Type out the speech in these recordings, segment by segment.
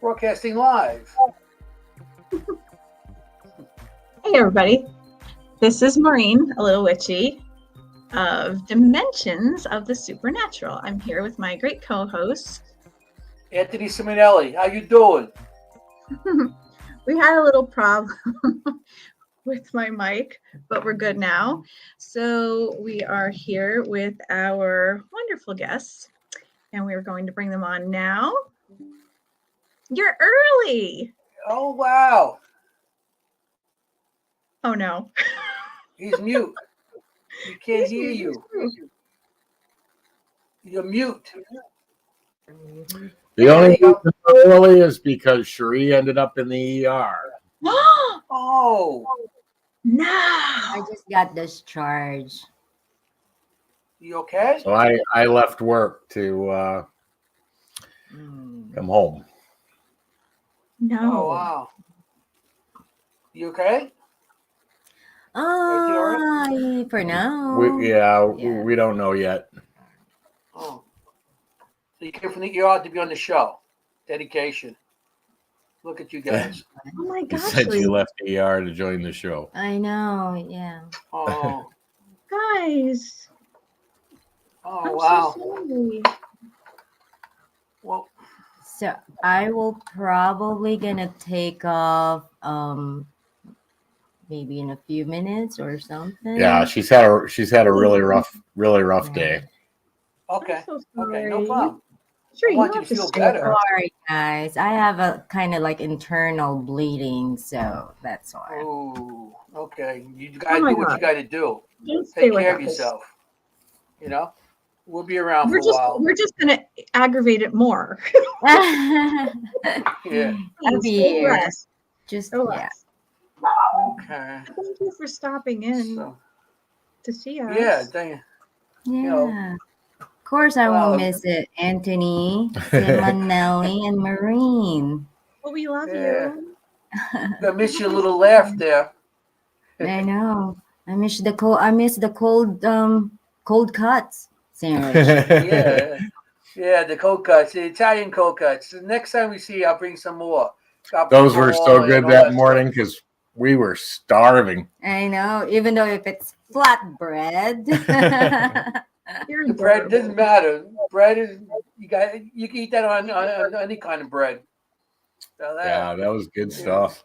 Broadcasting live. Hey everybody, this is Maureen, a Lil Witchy of Dimensions of the Supernatural. I'm here with my great co-host, Anthony Simonelli. How you doing? We had a little problem with my mic, but we're good now. So we are here with our wonderful guests, and we're going to bring them on now. You're early. Oh, wow. Oh, no. He's mute. He can't hear you. You're mute. The only reason early is because Cherie ended up in the ER. Oh. No. I just got discharged. You okay? So I left work to come home. No. Oh, wow. You okay? For now. We don't know yet. Oh. So you came from the ER to be on the show. Dedication. Look at you guys. Oh my You gosh. said you left the ER to join the show. I know, yeah. Oh. Guys. Oh, I'm wow. so sorry. Well, So I will probably gonna take off maybe in a few minutes or something. Yeah, she's had a really rough day. okay. I'm so Okay, no sorry. problem. Sure, I you want don't you have to to feel say better. Sorry guys. I have a kind of like internal bleeding, so that's why. Oh, okay. You gotta my do what God. you gotta do. Don't stay Take with care of us. yourself. You know? We'll be around for a while. We're just gonna aggravate it more. Yeah. I'll be Just here. relax. Just Relax. Okay. Thank you for stopping in So, to see us. yeah, dang. yeah. know. Of course I Well, won't miss it. Anthony, Simonelli, and Maureen. Well, we love Yeah. you. I miss your little laugh there. I know. I miss the cold cuts sandwich. Yeah, the cold cuts, the Italian cold cuts. The next time we see you, I'll bring some more. Those were so Popcorn good and all that that morning because we were starving. I know, even though if it's flatbread. You're The bread adorable. doesn't matter. Bread is you can eat that on any kind of bread. So Yeah, that was good stuff.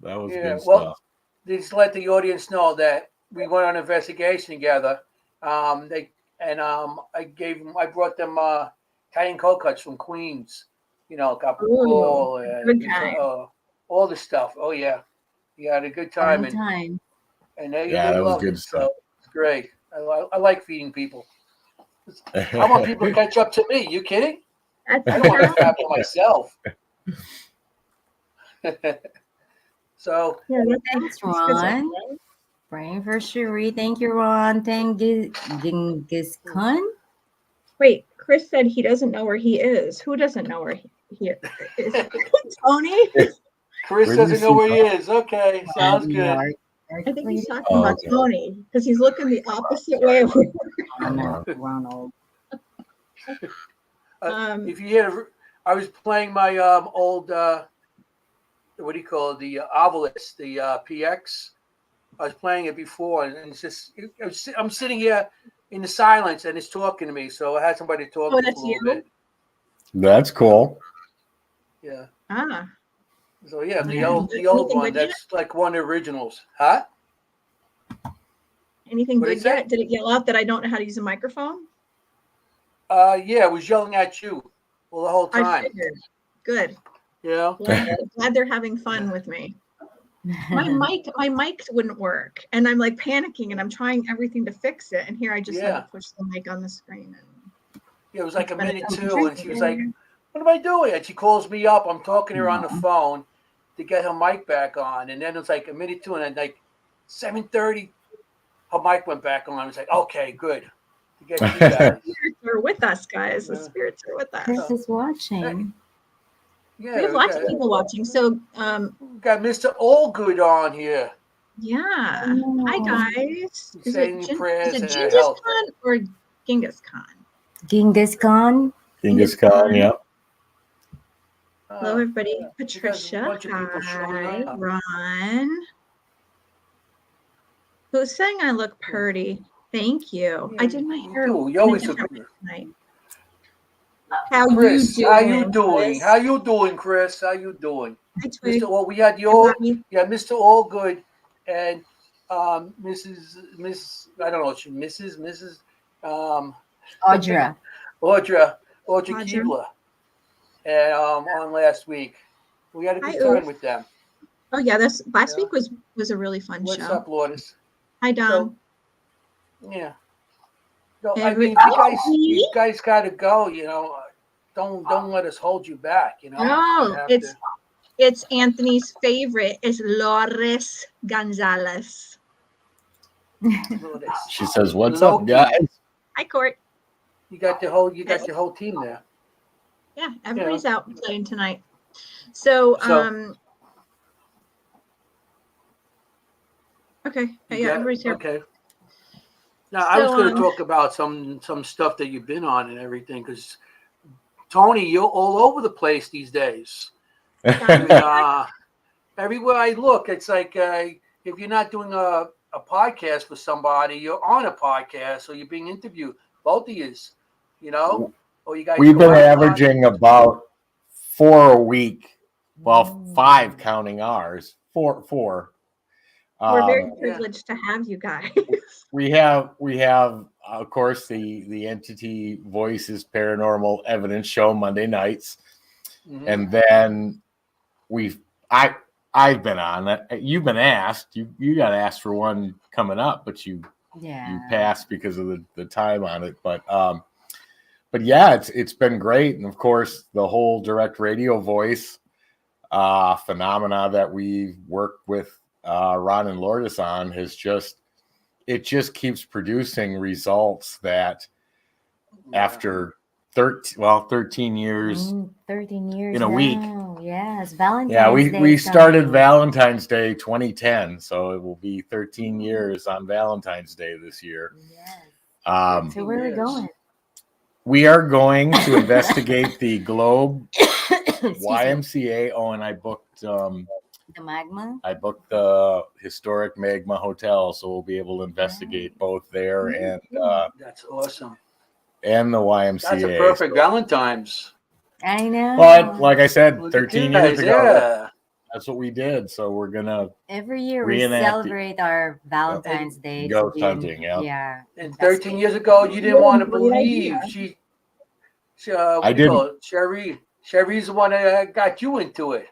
That was good well, stuff. just let the audience know that we went on an investigation together. I brought them Italian cold cuts from Queens. You know, capicola good and time. all the stuff. Oh yeah, you had a good time, and they that was loved good it. stuff. So it's great. I like feeding people. I want people to catch up to me. You kidding? I don't want to fap for myself. So Yeah, Thanks, Ron. Praying for Cherie. Thank you, Ron. Thank Genghis Khan. Wait, Chris said he doesn't know where he is. Who doesn't know where he is? Tony? Chris doesn't know where he is. Okay, sounds good. I think he's talking about Tony because he's looking the opposite way. Ronald. If you hear, I was playing my old what do you call it? The Ovilus, the PX. I was playing it before, and it's just I'm sitting here in the silence, and it's talking to me. So I had somebody to talk to that's a little you? bit. That's cool. Yeah. Ah. So yeah, the old one. That's like one of the originals, huh? Anything What good yet? Did it yell out that I don't know how to use a microphone? Yeah, it was yelling at you the whole time. I figured. Good. Yeah. Glad they're having fun with me. My mic wouldn't work, and I'm like panicking, and I'm trying everything to fix it. And here I just had to push the mic on the screen. Yeah, it was like a minute two, and she was like, "What am I doing?" And she calls me up. I'm talking to her on the phone to get her mic back on, and then it's like a minute two, and then like 7:30, her mic went back on. I was like, "Okay, good." To get you guys. The spirits are with us, guys. The spirits are with us. Chris is watching. Yeah, we have lots of people watching. So we got Mr. Allgood on here. Yeah. Hi guys. Is it Genghis Khan or Genghis Khan? Genghis Khan. Genghis Khan, yeah. Hello, everybody. There's a Patricia. bunch of people showing Hi, up. Ron. Who's saying I look pretty? Thank you. I did my You hair. do. You always look tonight. How Chris, you how doing? you doing? Chris? How you doing, Chris? How you doing? Hi, Twig. Mr. Well, we had the Hi, old, Bobby. Mr. Allgood and Mrs. I don't know, Mrs. Audra. Audra Audra. Keebler, and on last week. We had a Hi, good time Oof. with them. Oh yeah, this last week was a really fun What's show. up, Lourdes? Hi, Dom. Yeah. No, I mean, you guys got to go. You know, don't let us hold you back. You know. No, it's Anthony's favorite. Is Lourdes Gonzalez. Lourdes. She says, "What's up, guys?" Hi, Court. You got your whole team there. Yeah, everybody's out playing tonight. So okay, yeah, everybody's here. Okay. Now I was going to talk about some stuff that you've been on and everything, because Tony, you're all over the place these days. I mean, everywhere I look, it's like if you're not doing a podcast for somebody, you're on a podcast or you're being interviewed. Both of you, you know, or you guys. We've been averaging about 4 a week. Well, 5 counting ours. 4. We're very privileged to have you guys. We have, of course, the entity Voices Paranormal Evidence show Monday nights, and then I've been on it. You've been asked. You got asked for one coming up, but you passed because of the time on it. But yeah, it's been great, and of course the whole direct radio voice phenomena that we worked with Ron and Lourdes on it just keeps producing results that after 13 years 13 years in a week. Yes, Valentine's Day. We started Valentine's Day 2010, so it will be 13 years on Valentine's Day this year. Yes. So where are we going? We are going to investigate the Globe YMCA. Oh, and I booked the Magma. I booked the historic Magma Hotel, so we'll be able to investigate both there and that's awesome. And the YMCA. That's a perfect Valentine's. I know. But like I said, 13 years ago, yeah. That's what we did. So we're gonna every year we celebrate our Valentine's Day. Ghost hunting, yeah. And 13 years ago, you didn't want to believe I didn't. Cherie's the one that got you into it.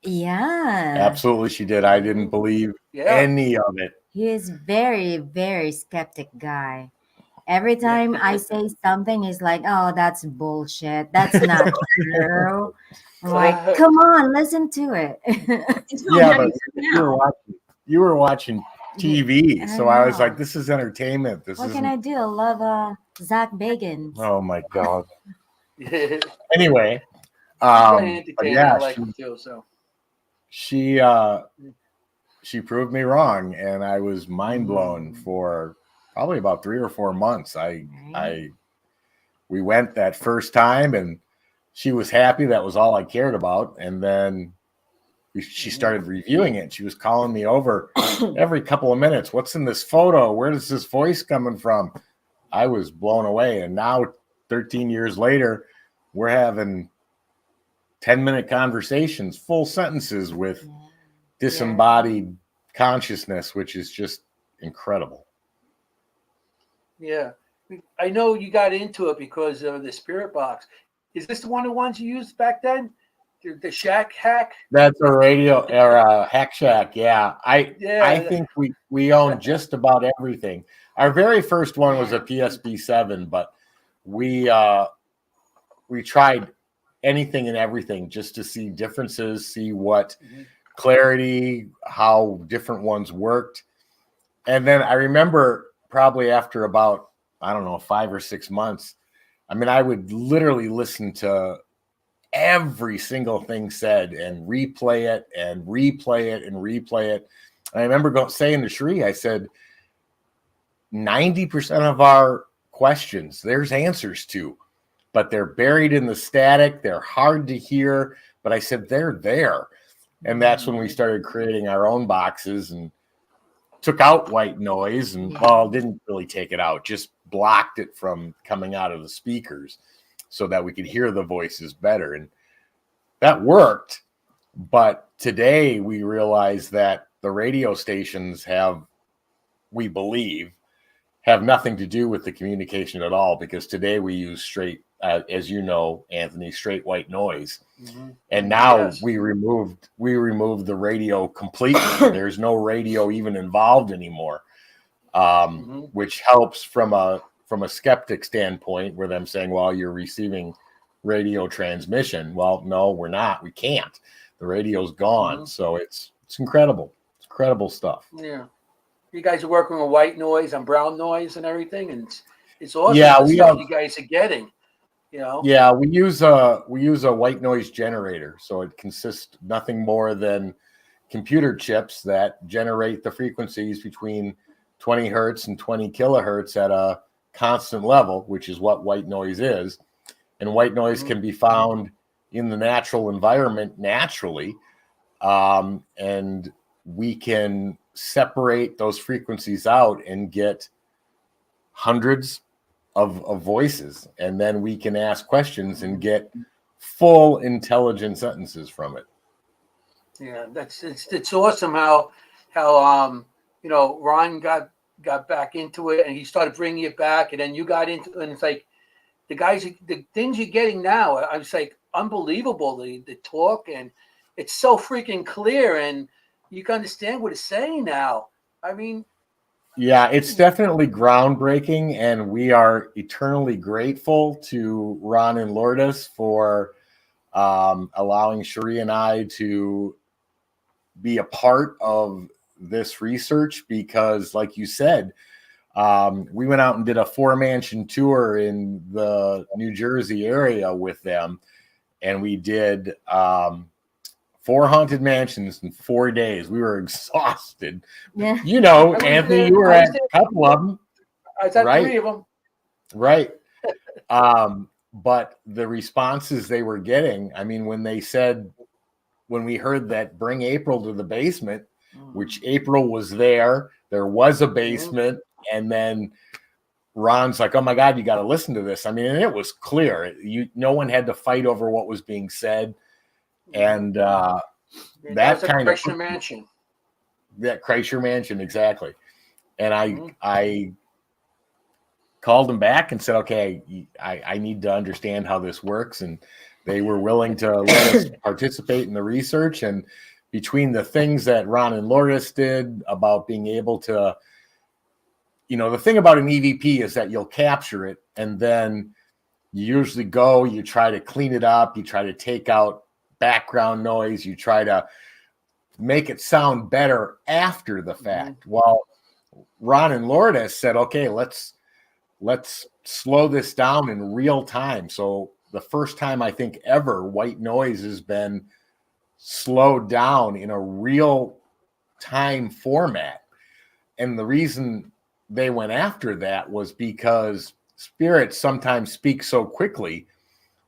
Yeah. Absolutely, she did. I didn't believe any of it. He is very, very skeptic guy. Every time I say something, he's like, "Oh, that's bullshit. That's not true." I'm like, "Come on, listen to it." Yeah, but you were watching TV, so I was like, "This is entertainment. What can I do? I love Zach Bagans. Oh my god. Anyway, but yeah, I like him too, so. She proved me wrong, and I was mind blown for probably about 3 or 4 months. We went that first time, and she was happy. That was all I cared about. And then she started reviewing it. She was calling me over every couple of minutes. What's in this photo? Where does this voice coming from? I was blown away. And now 13 years later, we're having 10-minute conversations, full sentences with disembodied consciousness, which is just incredible. Yeah. I know you got into it because of the spirit box. Is this one of the ones you used back then? The Shack Hack? That's a radio or a Hack Shack. Yeah. I think we own just about everything. Our very first one was a PSB7, but we tried anything and everything just to see differences, see what clarity, how different ones worked. And then I remember probably after about, 5 or 6 months, I would literally listen to every single thing said and replay it and replay it and replay it. And I remember saying to Cherie, I said, 90% of our questions, there's answers to, but they're buried in the static. They're hard to hear. but I said, they're there. And that's when we started creating our own boxes and took out white noise and, well, didn't really take it out, just blocked it from coming out of the speakers so that we could hear the voices better. And that worked. But today we realize that the radio stations we believe, have nothing to do with the communication at all, because today we use straight, as you know, Anthony, straight white noise. And now we removed the radio completely. There's no radio even involved anymore, which helps from a skeptic standpoint, where them saying, well, you're receiving radio transmission. Well, no, we're not. We can't. The radio's gone. So it's incredible. It's incredible stuff. Yeah. You guys are working with white noise and brown noise and everything, and it's awesome. Yeah, the stuff you guys are getting. You know. Yeah, we use a white noise generator, so it consists nothing more than computer chips that generate the frequencies between 20 hertz and 20 kilohertz at a constant level, which is what white noise is. And white noise can be found in the natural environment naturally, and we can separate those frequencies out and get hundreds of voices, and then we can ask questions and get full intelligent sentences from it. Yeah, it's awesome how you know, Ron got back into it, and he started bringing it back, and then you got into it, and it's like the things you're getting now, I was like, unbelievable, the talk, and it's so freaking clear, and you can understand what it's saying now. I mean, yeah, it's definitely groundbreaking, and we are eternally grateful to Ron and Lourdes for allowing Cherie and I to be a part of this research, because, like you said, we went out and did a 4-mansion tour in the New Jersey area with them, and we did 4 haunted mansions in 4 days. We were exhausted. Yeah. You know, Anthony, you were at a couple of them. I was at 3 of them. Right. But the responses they were getting, I mean, when we heard that bring April to the basement, which April was there was a basement, and then Ron's like, oh my God, you got to listen to this. I mean, and it was clear. No one had to fight over what was being said. And that kind of Kreischer Mansion. That Kreischer Mansion, exactly. And I called them back and said, okay, I need to understand how this works. And they were willing to let us participate in the research. And between the things that Ron and Lourdes did about being able to, you know, the thing about an EVP is that you'll capture it, and then you usually you try to clean it up, you try to take out background noise, you try to make it sound better after the fact. Well, Ron and Lourdes said, okay, let's slow this down in real time. So the first time I think ever white noise has been slowed down in a real time format. And the reason they went after that was because spirits sometimes speak so quickly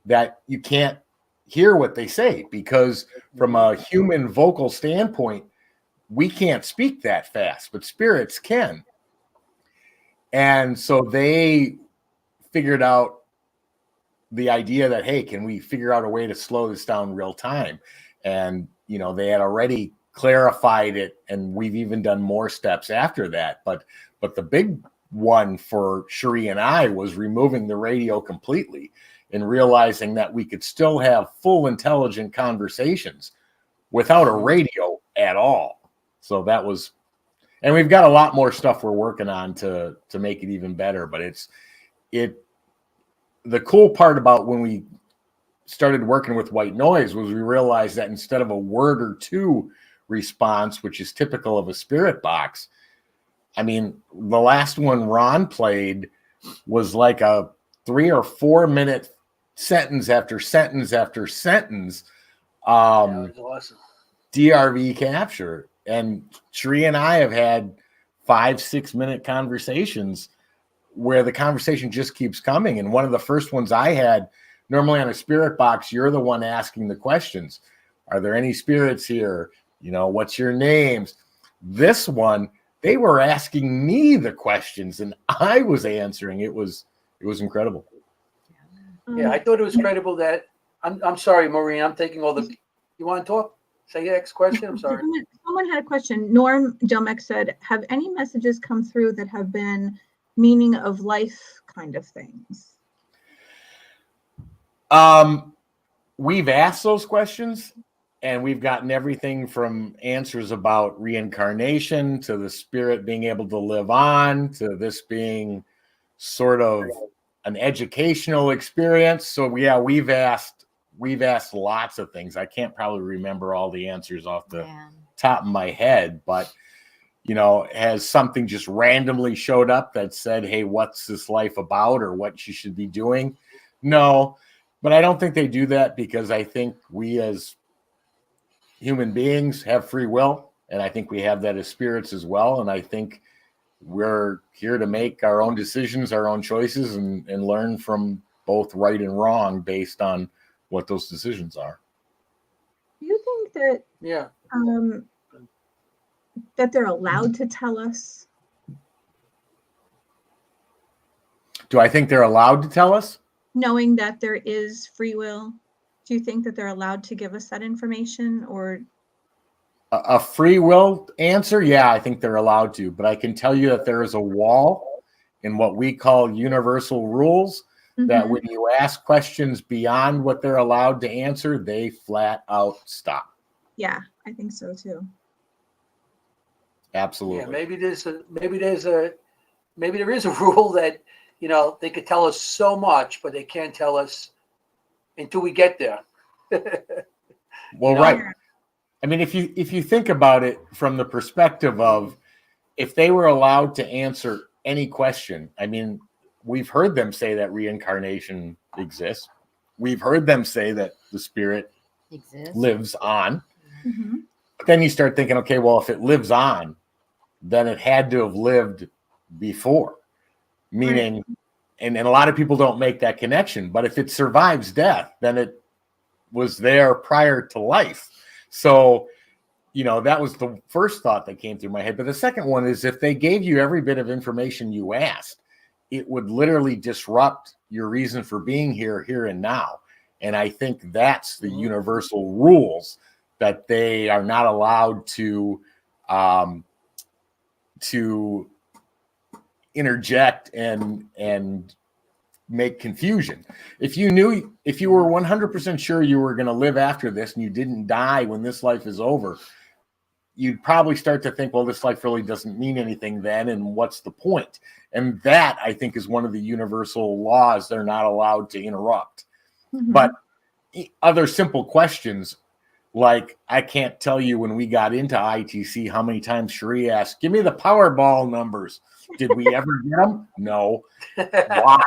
that you can't hear what they say, because from a human vocal standpoint, we can't speak that fast, but spirits can. And so they figured out the idea that, hey, can we figure out a way to slow this down real time? And, you know, they had already clarified it, and we've even done more steps after that. But the big one for Cherie and I was removing the radio completely and realizing that we could still have full intelligent conversations without a radio at all. So that was, and we've got a lot more stuff we're working on to make it even better. But the cool part about when we started working with white noise was we realized that instead of a word or two response, which is typical of a spirit box, I mean, the last one Ron played was like a 3 or 4 minute sentence after sentence after sentence. That was awesome. DRV capture. And Cherie and I have had 5-6 minute conversations where the conversation just keeps coming. And one of the first ones I had Normally on a spirit box, you're the one asking the questions. Are there any spirits here? You know, what's your names? This one, they were asking me the questions and I was answering. It was incredible. Yeah, I thought it was credible that I'm sorry, Maureen, I'm taking all the you want to talk? Say your next question. I'm sorry. Someone had a question. Norm Jomek said, have any messages come through that have been meaning of life kind of things? We've asked those questions and we've gotten everything from answers about reincarnation to the spirit being able to live on to this being sort of an educational experience. So yeah, we've asked lots of things. I can't probably remember all the answers off the top of my head, but you know, has something just randomly showed up that said, hey, what's this life about or what you should be doing? No, but I don't think they do that because I think we as human beings have free will. And I think we have that as spirits as well. And I think we're here to make our own decisions, our own choices, and learn from both right and wrong based on what those decisions are. Do you think that that they're allowed to tell us? Do I think they're allowed to tell us? Knowing that there is free will, do you think that they're allowed to give us that information? Or a free will answer? Yeah, I think they're allowed to, but I can tell you that there is a wall in what we call universal rules that when you ask questions beyond what they're allowed to answer, they flat out stop. Yeah, I think so too. Absolutely. Yeah, maybe there is a rule that, you know, they could tell us so much, but they can't tell us until we get there. Well, right. I mean, if you think about it from the perspective of if they were allowed to answer any question, I mean, we've heard them say that reincarnation exists. We've heard them say that the spirit lives on. But then you start thinking, okay, well, if it lives on, then it had to have lived before. Meaning, and a lot of people don't make that connection, but if it survives death, then it was there prior to life. So, you know, that was the first thought that came through my head. But the second one is if they gave you every bit of information you asked, it would literally disrupt your reason for being here and now. And I think that's the universal rules that they are not allowed to interject and make confusion. If you were 100% sure you were going to live after this and you didn't die when this life is over, you'd probably start to think, well, this life really doesn't mean anything then, and what's the point? And that, I think, is one of the universal laws they're not allowed to interrupt. But other simple questions, like I can't tell you when we got into ITC how many times Cherie asked, give me the Powerball numbers. Did we ever get them? No. Why?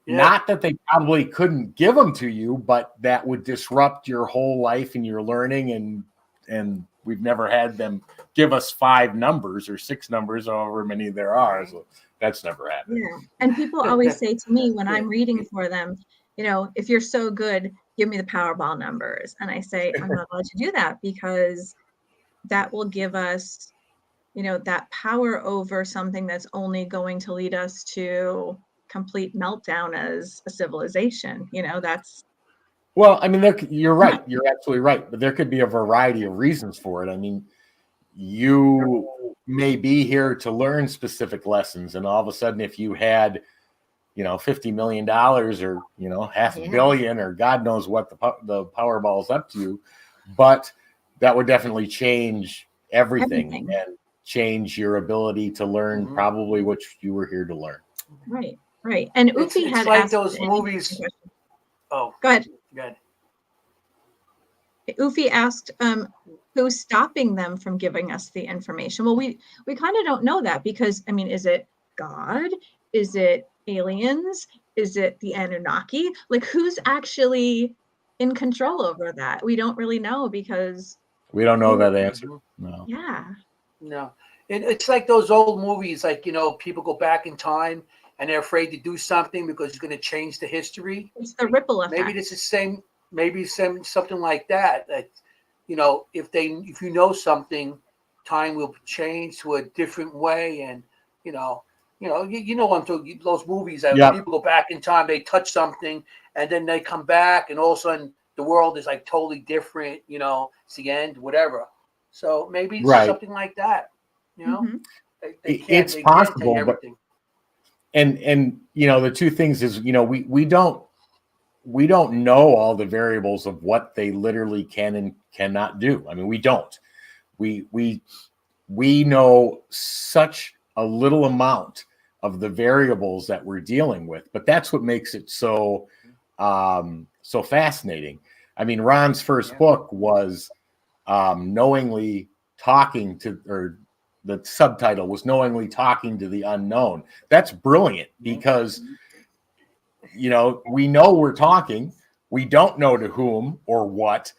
Not that they probably couldn't give them to you, but that would disrupt your whole life and your learning. And we've never had them give us 5 numbers or 6 numbers, however many there are. So that's never happened. Yeah. And people always say to me when I'm reading for them, you know, if you're so good, give me the Powerball numbers. And I say, I'm not allowed to do that because that will give us, you know, that power over something that's only going to lead us to complete meltdown as a civilization. You know, that's. Well, I mean, you're right. You're absolutely right. But there could be a variety of reasons for it. I mean, you may be here to learn specific lessons. And all of a sudden, if you had, you know, $50 million or, you know, $500 million or God knows what the Powerball's up to, but that would definitely change everything. And change your ability to learn probably what you were here to learn. Right. And Ufi had like asked those movies. Oh, go ahead. Good. Ufi asked, who's stopping them from giving us the information? Well, we kind of don't know that because, I mean, is it God? Is it aliens? Is it the Anunnaki? Like, who's actually in control over that? We don't really know because we don't know that answer. No. Yeah. No. It's like those old movies, like, you know, people go back in time and they're afraid to do something because it's going to change the history. It's the ripple effect. Maybe it's the same. Maybe something like that. That if you know something, time will change to a different way, and you know what I'm talking. Those movies that people go back in time, they touch something, and then they come back, and all of a sudden the world is like totally different. It's the end, whatever. So maybe it's something like that. It's possible, but and the two things is we don't know all the variables of what they literally can and cannot do. I mean, we don't. We know such a little amount of the variables that we're dealing with, but that's what makes it so fascinating. I mean, Ron's first book was knowingly talking to, or the subtitle was knowingly talking to the unknown. That's brilliant because we know we're talking. We don't know to whom or what.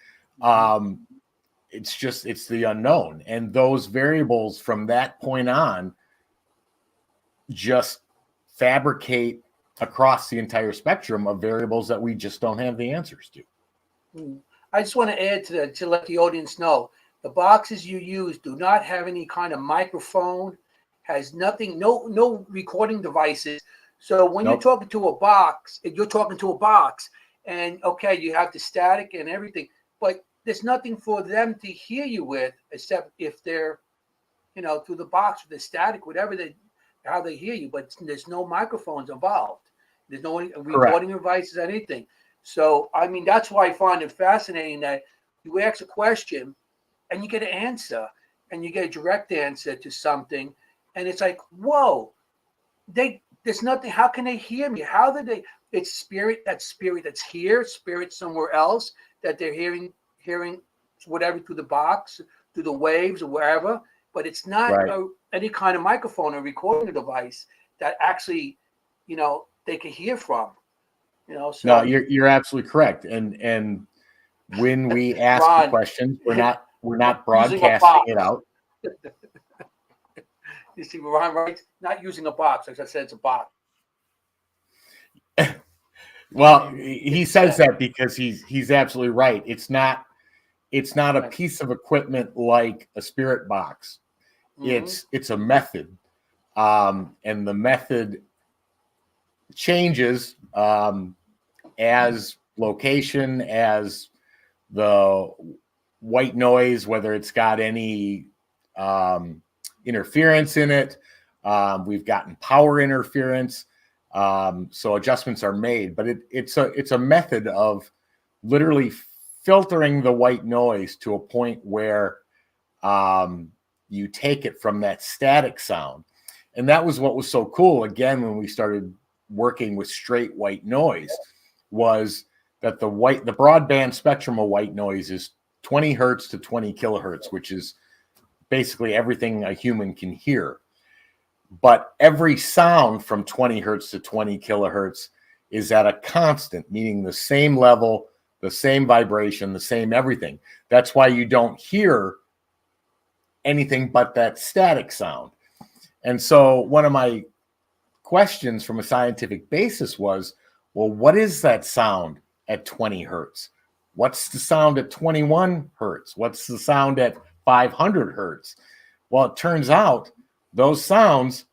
It's the unknown. And those variables from that point on just fabricate across the entire spectrum of variables that we just don't have the answers to. I just want to add to that to let the audience know the boxes you use do not have any kind of microphone, has nothing, no recording devices. So when you're talking to a box, you're talking to a box, and okay, you have the static and everything, but there's nothing for them to hear you with except if they're, through the box with the static, whatever how they hear you. But there's no microphones involved. There's no recording devices, anything. So I mean, that's why I find it fascinating that you ask a question and you get an answer, and you get a direct answer to something, and it's like, whoa, there's nothing. How can they hear me? How did they? It's spirit that's here, spirit somewhere else that they're hearing whatever through the box, through the waves or wherever. But it's not any kind of microphone or recording device that actually, they can hear from. So no, you're absolutely correct. And when we ask the questions, we're not broadcasting it out. You see, Ron, right? Not using a box. As I said, it's a box. Well, he says that because he's absolutely right. It's not a piece of equipment like a spirit box. It's a method, and the method changes as location, as the white noise, whether it's got any interference in it. We've gotten power interference. So adjustments are made, but it's a method of literally filtering the white noise to a point where you take it from that static sound. And that was what was so cool, again, when we started working with straight white noise, was that the broadband spectrum of white noise is 20 hertz to 20 kilohertz, which is basically everything a human can hear. But every sound from 20 hertz to 20 kilohertz is at a constant, meaning the same level, the same vibration, the same everything. That's why you don't hear anything but that static sound. And so one of my questions from a scientific basis was, well, what is that sound at 20 hertz? What's the sound at 21 hertz? What's the sound at 500 hertz? Well, it turns out those sounds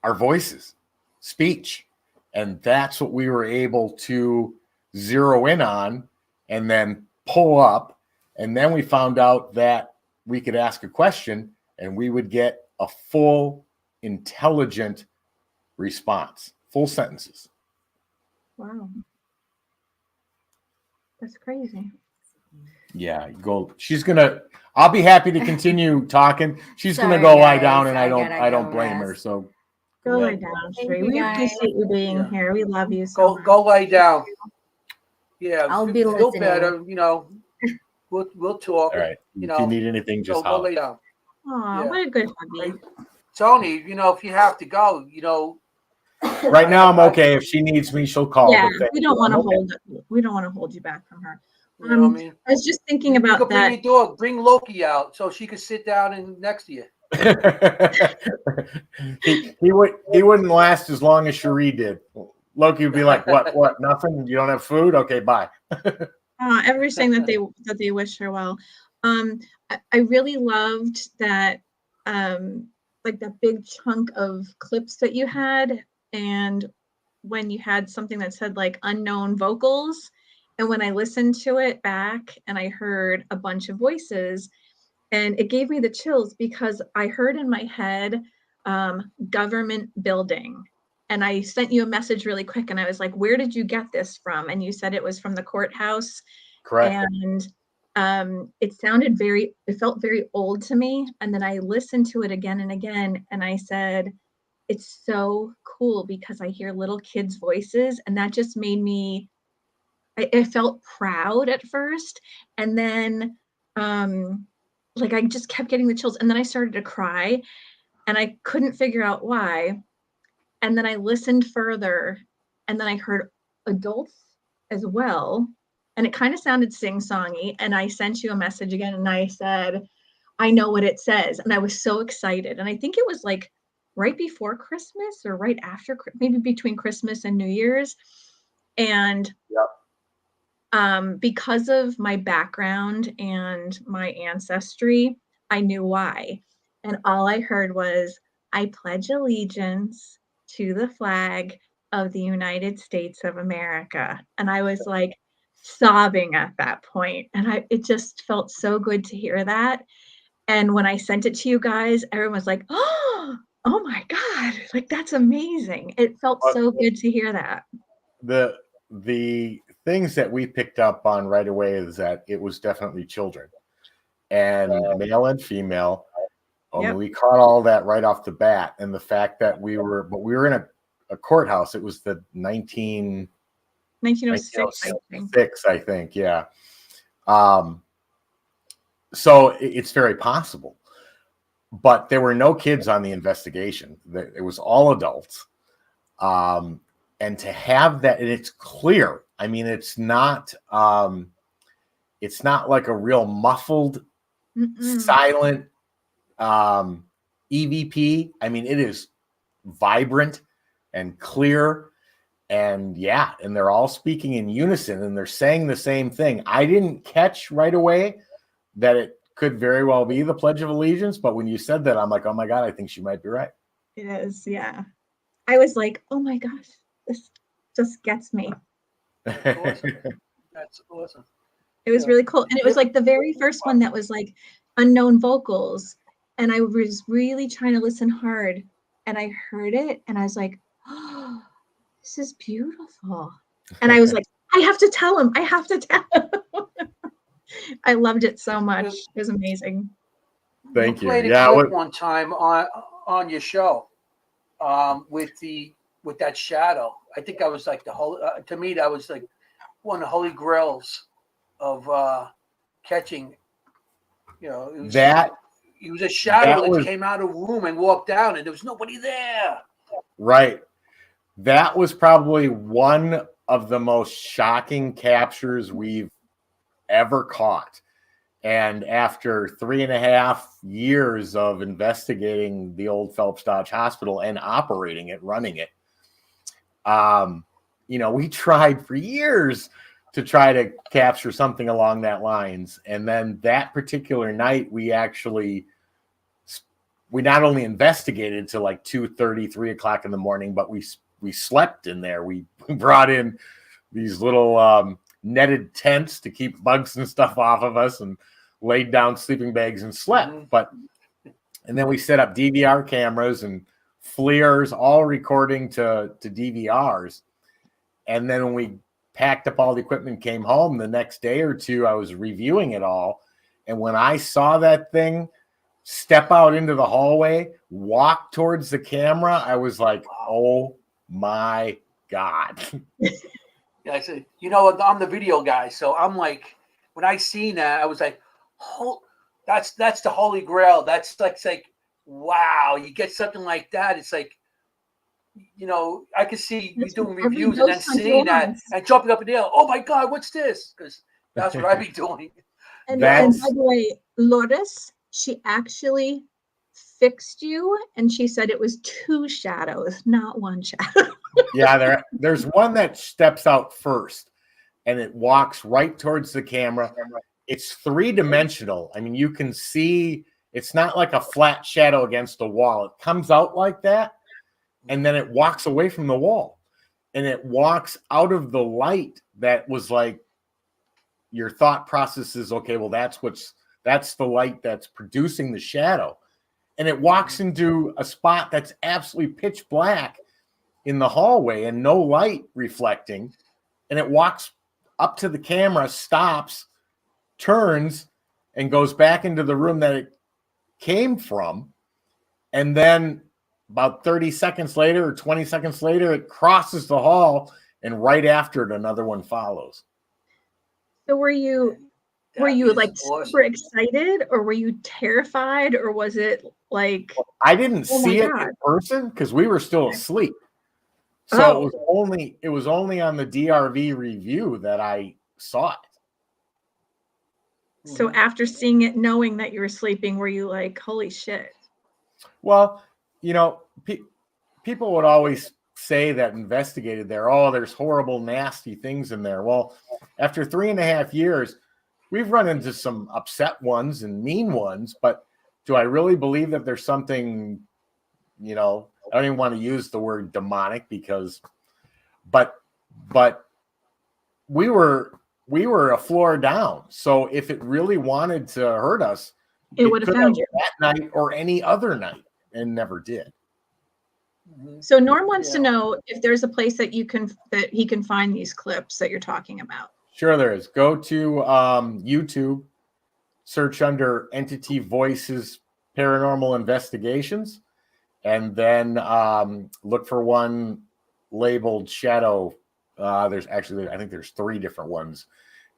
are voices, speech. And that's what we were able to zero in on and then pull up. And then we found out that we could ask a question and we would get a full, intelligent response, full sentences. Wow. That's crazy. Yeah, I'll be happy to continue talking. She's Sorry, gonna go lie guys, down, and I gotta don't go blame rest. her. So Go lay down, Cherie. We appreciate you being here. We love you so much. Go lay down. Yeah, I'll be feel listening. better. We'll talk. all right. If you need anything, just go lay holler. down. Aw, what a good hubby. Tony, if you have to go, Right now, I'm okay. If she needs me, she'll call. Yeah, but we don't want to okay. hold you back from her. You know what I mean? I was just thinking You about could bring that. your dog, bring Loki out so she could sit down next to you. he wouldn't last as long as Cherie did. Loki would be like, what, nothing? You don't have food? Okay, bye. Everybody's saying that they wish her well. I really loved that, like that big chunk of clips that you had, and when you had something that said like unknown vocals, and when I listened to it back and I heard a bunch of voices, and it gave me the chills because I heard in my head government building. And I sent you a message really quick and I was like, where did you get this from? And you said it was from the courthouse. Correct. And it felt very old to me. And then I listened to it again and again. And I said, it's so cool because I hear little kids' voices. And that just made me, I felt proud at first. And then, like I just kept getting the chills, and then I started to cry and I couldn't figure out why. And then I listened further, and then I heard adults as well, and it kind of sounded sing-songy. And I sent you a message again and I said, I know what it says. And I was so excited. And I think it was like right before Christmas or right after, maybe between Christmas and New Year's. And because of my background and my ancestry, I knew why. And all I heard was, I pledge allegiance to the flag of the United States of America. And I was like sobbing at that point. And it just felt so good to hear that. And when I sent it to you guys, everyone was like, oh my God, like that's amazing. It felt so good to hear that. The things that we picked up on right away is that it was definitely children, and male and female. Yep. We caught all that right off the bat, and the fact that we were in a courthouse. It was the 1906, I think. Yeah. So it's very possible, but there were no kids on the investigation. It was all adults. And to have that, and it's clear. I mean, it's not like a real muffled, silent EVP. I mean, it is vibrant and clear, and and they're all speaking in unison, and they're saying the same thing. I didn't catch right away that it could very well be the Pledge of Allegiance, but when you said that, I'm like, oh my God, I think she might be right. It is, yeah. I was like, oh my gosh, this just gets me. That's awesome. That's awesome. It was really cool. And it was like the very first one that was like unknown vocals. And I was really trying to listen hard. And I heard it and I was like, oh, this is beautiful. And I was like, I have to tell him. I have to tell him. I loved it so much. It was amazing. Thank you. Played a clip one time on your show with that shadow. I think I was like the whole. To me, that was like one of the holy grails of catching. You know, it was a shadow that came out of a room and walked down, and there was nobody there. Right. That was probably one of the most shocking captures we've ever caught. And after 3.5 years of investigating the old Phelps Dodge Hospital and operating it, running it, we tried for years to try to capture something along that lines. And then that particular night, we not only investigated till like 2:30, 3 o'clock in the morning, but we slept in there. We brought in these little netted tents to keep bugs and stuff off of us, and laid down sleeping bags and slept. And then we set up DVR cameras and FLIRs, all recording to DVRs. And then when we packed up all the equipment, came home the next day or two, I was reviewing it all. And when I saw that thing step out into the hallway, walk towards the camera, I was like, oh my God. Yeah, I said, I'm the video guy, so I'm like, when I seen that, I was like, oh, that's the holy grail. That's like, wow, you get something like that. It's like, I could see you doing reviews and then seeing that and jumping up and down. Oh my God, what's this? Because that's what I'd be doing. And by the way, Lourdes, she actually fixed you, and she said it was 2 shadows, not 1 shadow. Yeah, there's one that steps out first, and it walks right towards the camera. It's 3-dimensional. I mean, you can see it's not like a flat shadow against a wall. It comes out like that, and then it walks away from the wall, and it walks out of the light that was like your thought process is, okay, well, that's the light that's producing the shadow. And it walks into a spot that's absolutely pitch black in the hallway and no light reflecting. And it walks up to the camera, stops, turns, and goes back into the room that it came from. And then about 30 seconds later or 20 seconds later, it crosses the hall, and right after it, another one follows. So were you like super excited, or were you terrified, or was it like I didn't see it in person because we were still asleep. So it was only on the DRV review that I saw it. So after seeing it, knowing that you were sleeping, were you like, holy shit? Well, you know, people would always say that investigated there, there's horrible, nasty things in there. Well, after 3.5 years, we've run into some upset ones and mean ones, but do I really believe that there's something, I don't even want to use the word demonic but we were a floor down. So if it really wanted to hurt us, it would have found you that night or any other night, and never did. So Norm wants to know if there's a place that he can find these clips that you're talking about. Sure, there is. Go to YouTube, search under Entity Voices Paranormal Investigations, and then look for one labeled Shadow. I think there's 3 different ones,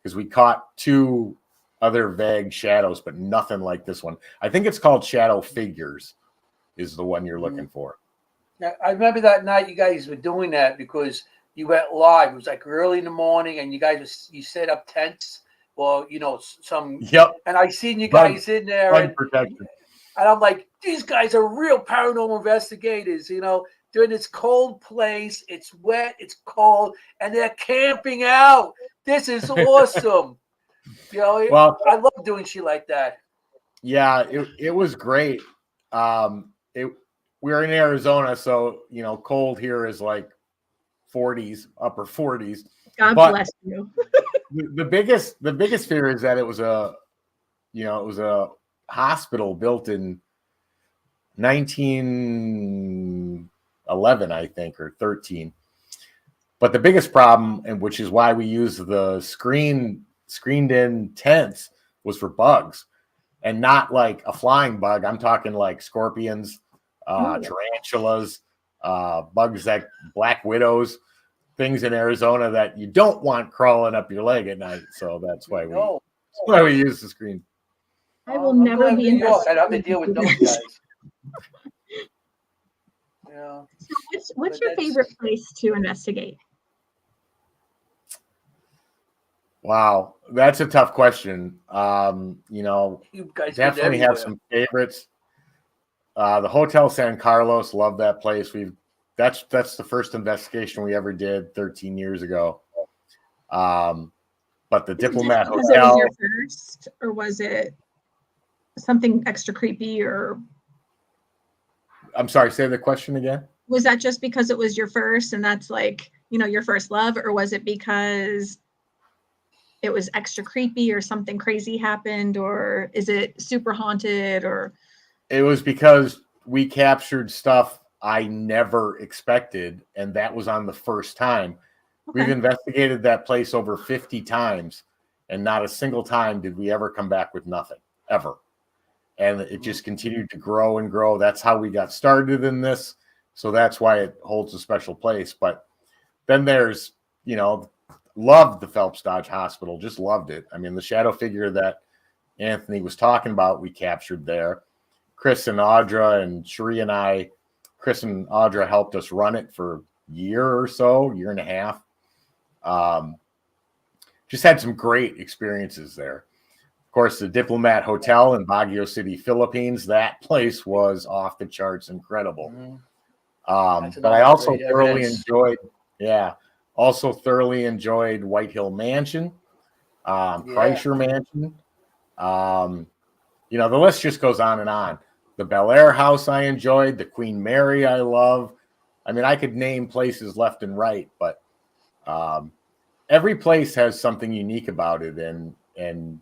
because we caught 2 other vague shadows, but nothing like this one. I think it's called Shadow Figures is the one you're looking for. Now, I remember that night you guys were doing that because you went live. It was like early in the morning, and you set up tents. Well, some. Yep. And I seen you guys in there, and I'm like, these guys are real paranormal investigators. They're in this cold place. It's wet. It's cold, and they're camping out. This is awesome. Well, I love doing shit like that. Yeah, it was great. We're in Arizona, so cold here is like 40s, upper 40s. God bless you. the biggest fear is that it was a hospital built in 1911, I think, or 13. But the biggest problem, and which is why we use the screened in tents, was for bugs, and not like a flying bug. I'm talking like scorpions, tarantulas, bugs like black widows, things in Arizona that you don't want crawling up your leg at night. So that's why we use the screen. I will never be in New York. I'd have to deal with those guys. Yeah. So what's your favorite place to investigate? Wow, that's a tough question. You guys definitely have some favorites. The Hotel San Carlos, love that place. That's the first investigation we ever did 13 years ago. But the Diplomat Hotel. Was it your first, or was it something extra creepy? Or I'm sorry, say the question again. Was that just because it was your first, and that's like your first love, or was it because it was extra creepy or something crazy happened, or is it super haunted? Or it was because we captured stuff I never expected, and that was on the first time. Okay. We've investigated that place over 50 times, and not a single time did we ever come back with nothing, ever. And it just continued to grow and grow. That's how we got started in this, so that's why it holds a special place. But then there's, loved the Phelps Dodge Hospital, just loved it. I mean, the shadow figure that Anthony was talking about, we captured there. Chris and Audra and Cherie and I, Chris and Audra helped us run it for a year or so, year and a half. Just had some great experiences there. course, the Diplomat Hotel in Baguio City, Philippines. That place was off the charts, incredible. Mm-hmm. But I also thoroughly enjoyed White Hill Mansion, Kreischer Mansion. The list just goes on and on. The Bel Air House I enjoyed, the Queen Mary I love. I mean, I could name places left and right, but every place has something unique about it, and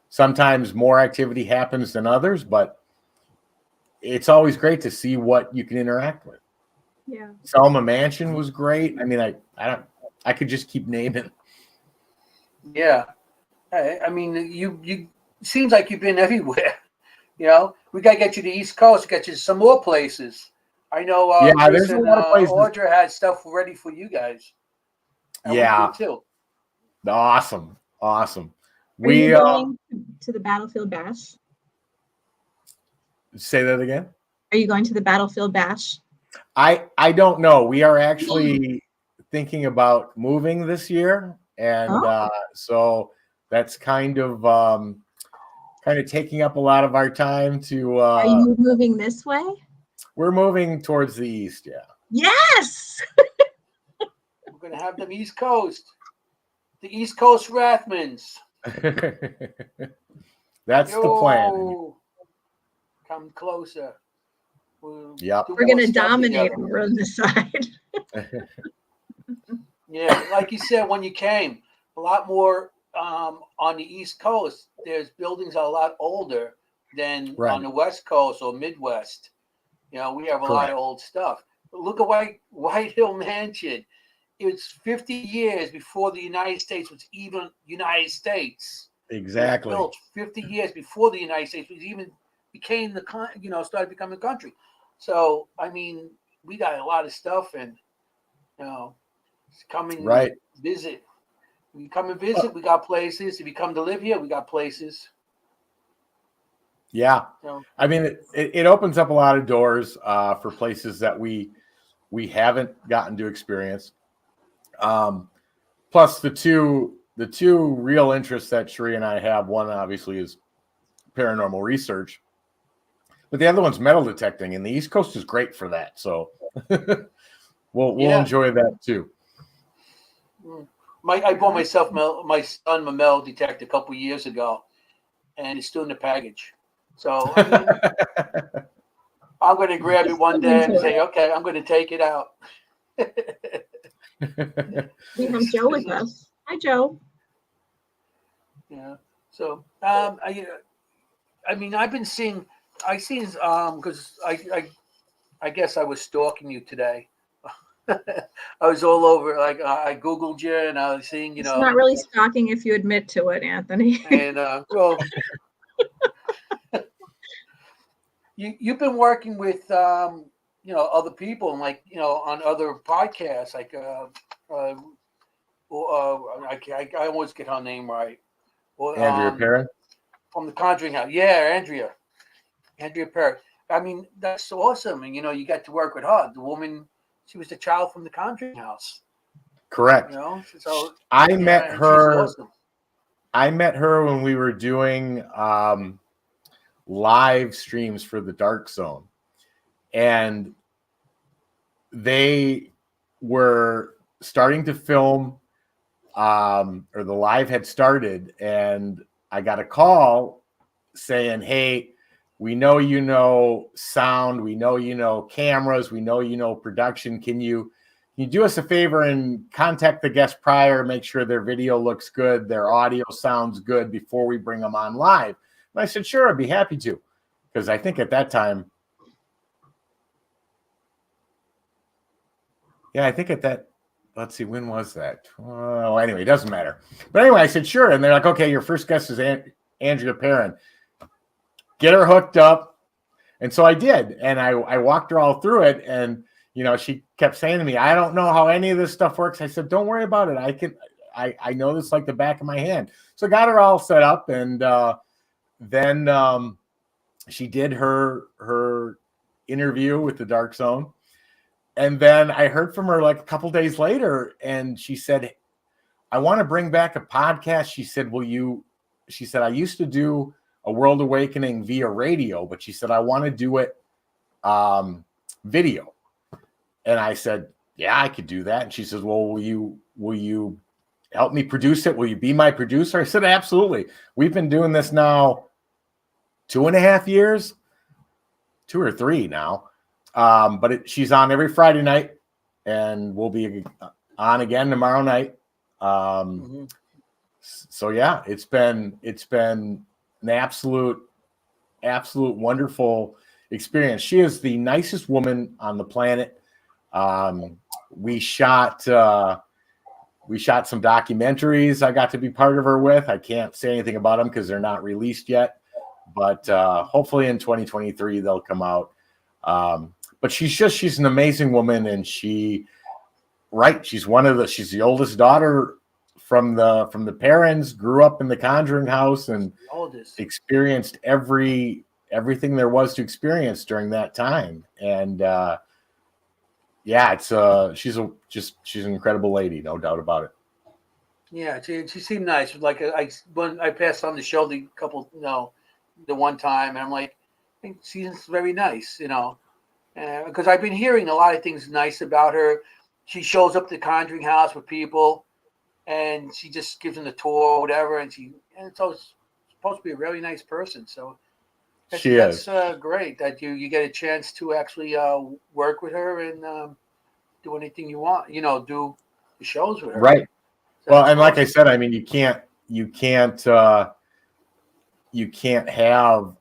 sometimes more activity happens than others, but it's always great to see what you can interact with. Yeah. Selma Mansion was great. I mean, I could just keep naming. Yeah. I mean, you seems like you've been everywhere. We got to get you to the East Coast, get you to some more places. I know there's a lot of places. Audra had stuff ready for you guys. And we did too. Awesome. Are you going to the Battlefield Bash? Say that again. Are you going to the Battlefield Bash? I don't know. We are actually thinking about moving this year, and so that's kind of taking up a lot of our time to. Are you moving this way? We're moving towards the east. Yeah. Yes. We're gonna have them East Coast, the East Coast Rathmans. That's the plan. Come closer. Yep. We're going to dominate over on this side. Yeah, like you said, when you came, a lot more on the East Coast. There's buildings are a lot older than on the West Coast or Midwest. We have a lot of old stuff. But look at White Hill Mansion. It was 50 years before the United States was even United States. Exactly. It was built 50 years before the United States was even became started becoming a country. So, I mean, we got a lot of stuff, and come and visit. If you come and visit, we got places. If you come to live here, we got places. Yeah, I mean, it opens up a lot of doors for places that we haven't gotten to experience. Plus, the two real interests that Cherie and I have. One obviously is paranormal research. But the other one's metal detecting, and the East Coast is great for that. So we'll enjoy that too. I bought my son a metal detector a couple years ago, and it's still in the package. So I'm going to grab it one day and say, okay, I'm going to take it out. We have Joe with us. Hi, Joe. Yeah. So I mean, I've been seeing. I seen because I guess I was stalking you today. I was all over. Like I Googled you, and I was seeing. It's not really stalking if you admit to it, Anthony. And well, you've been working with other people, and on other podcasts, like I always get her name right. Well, Andrea Perrin from the Conjuring House. Yeah, Andrea Perrin. I mean, that's awesome. And you got to work with her. The woman, she was the child from the Conjuring House. Correct. So I met her. Awesome. I met her when we were doing live streams for the Dark Zone, and they were starting to film, or the live had started, and I got a call saying, "Hey, we know you know sound, we know you know cameras, we know you know production. Can you do us a favor and contact the guest prior, make sure their video looks good, their audio sounds good before we bring them on live?" And I said, "Sure, I'd be happy to," because I think at that time, let's see, when was that? Oh, anyway, it doesn't matter. But anyway, I said, "Sure." And they're like, "Okay, your first guest is Andrea Perrin. Get her hooked up." And so I did. And I walked her all through it. And, she kept saying to me, "I don't know how any of this stuff works." I said, "Don't worry about it. I know this like the back of my hand." So I got her all set up. And then she did her interview with the Dark Zone. And then I heard from her like a couple days later, and she said, "I want to bring back a podcast." She said, "Will you she said, I used to do a World Awakening via radio, but she said, I want to do it video. And I said, yeah, I could do that. And she says, well, will you help me produce it? Will you be my producer? I said, absolutely. We've been doing this now 2.5 years, 2 or 3 now. But she's on every Friday night, and we'll be on again tomorrow night. So yeah, it's been an absolute wonderful experience. She is the nicest woman on the planet. We shot some documentaries I got to be part of her with. I can't say anything about them because they're not released yet, but hopefully in 2023 they'll come out. But she's an amazing woman, and she's the oldest daughter from the parents, grew up in the Conjuring house and experienced everything there was to experience during that time. And she's an incredible lady, no doubt about it. Yeah, she seemed nice. Like when I passed on the show the one time, and I'm like, I think she's very nice, because I've been hearing a lot of things nice about her. She shows up at the Conjuring house with people, and she just gives them the tour or whatever, and it's always supposed to be a really nice person. So that's great that you get a chance to actually work with her and do anything you want. Do the shows with her. Right. So well, and like I said, I mean, you can't have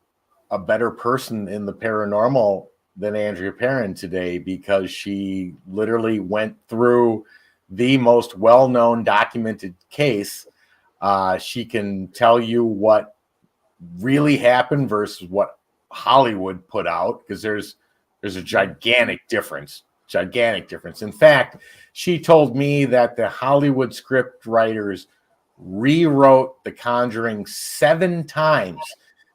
a better person in the paranormal than Andrea Perrin today, because she literally went through the most well-known documented case. She can tell you what really happened versus what Hollywood put out, because there's a gigantic difference. In fact, she told me that the Hollywood script writers rewrote The Conjuring 7 times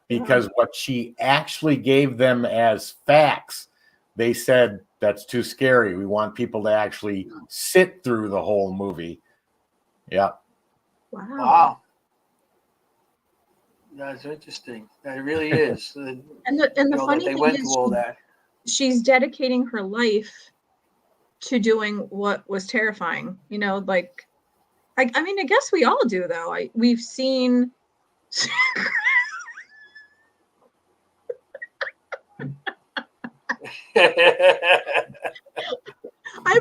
because what she actually gave them as facts, they said, that's too scary. We want people to actually sit through the whole movie. Yeah. Wow. That's interesting. That really is. And the funny thing is, through all that. She's dedicating her life to doing what was terrifying. I mean, I guess we all do, though. We've seen. I've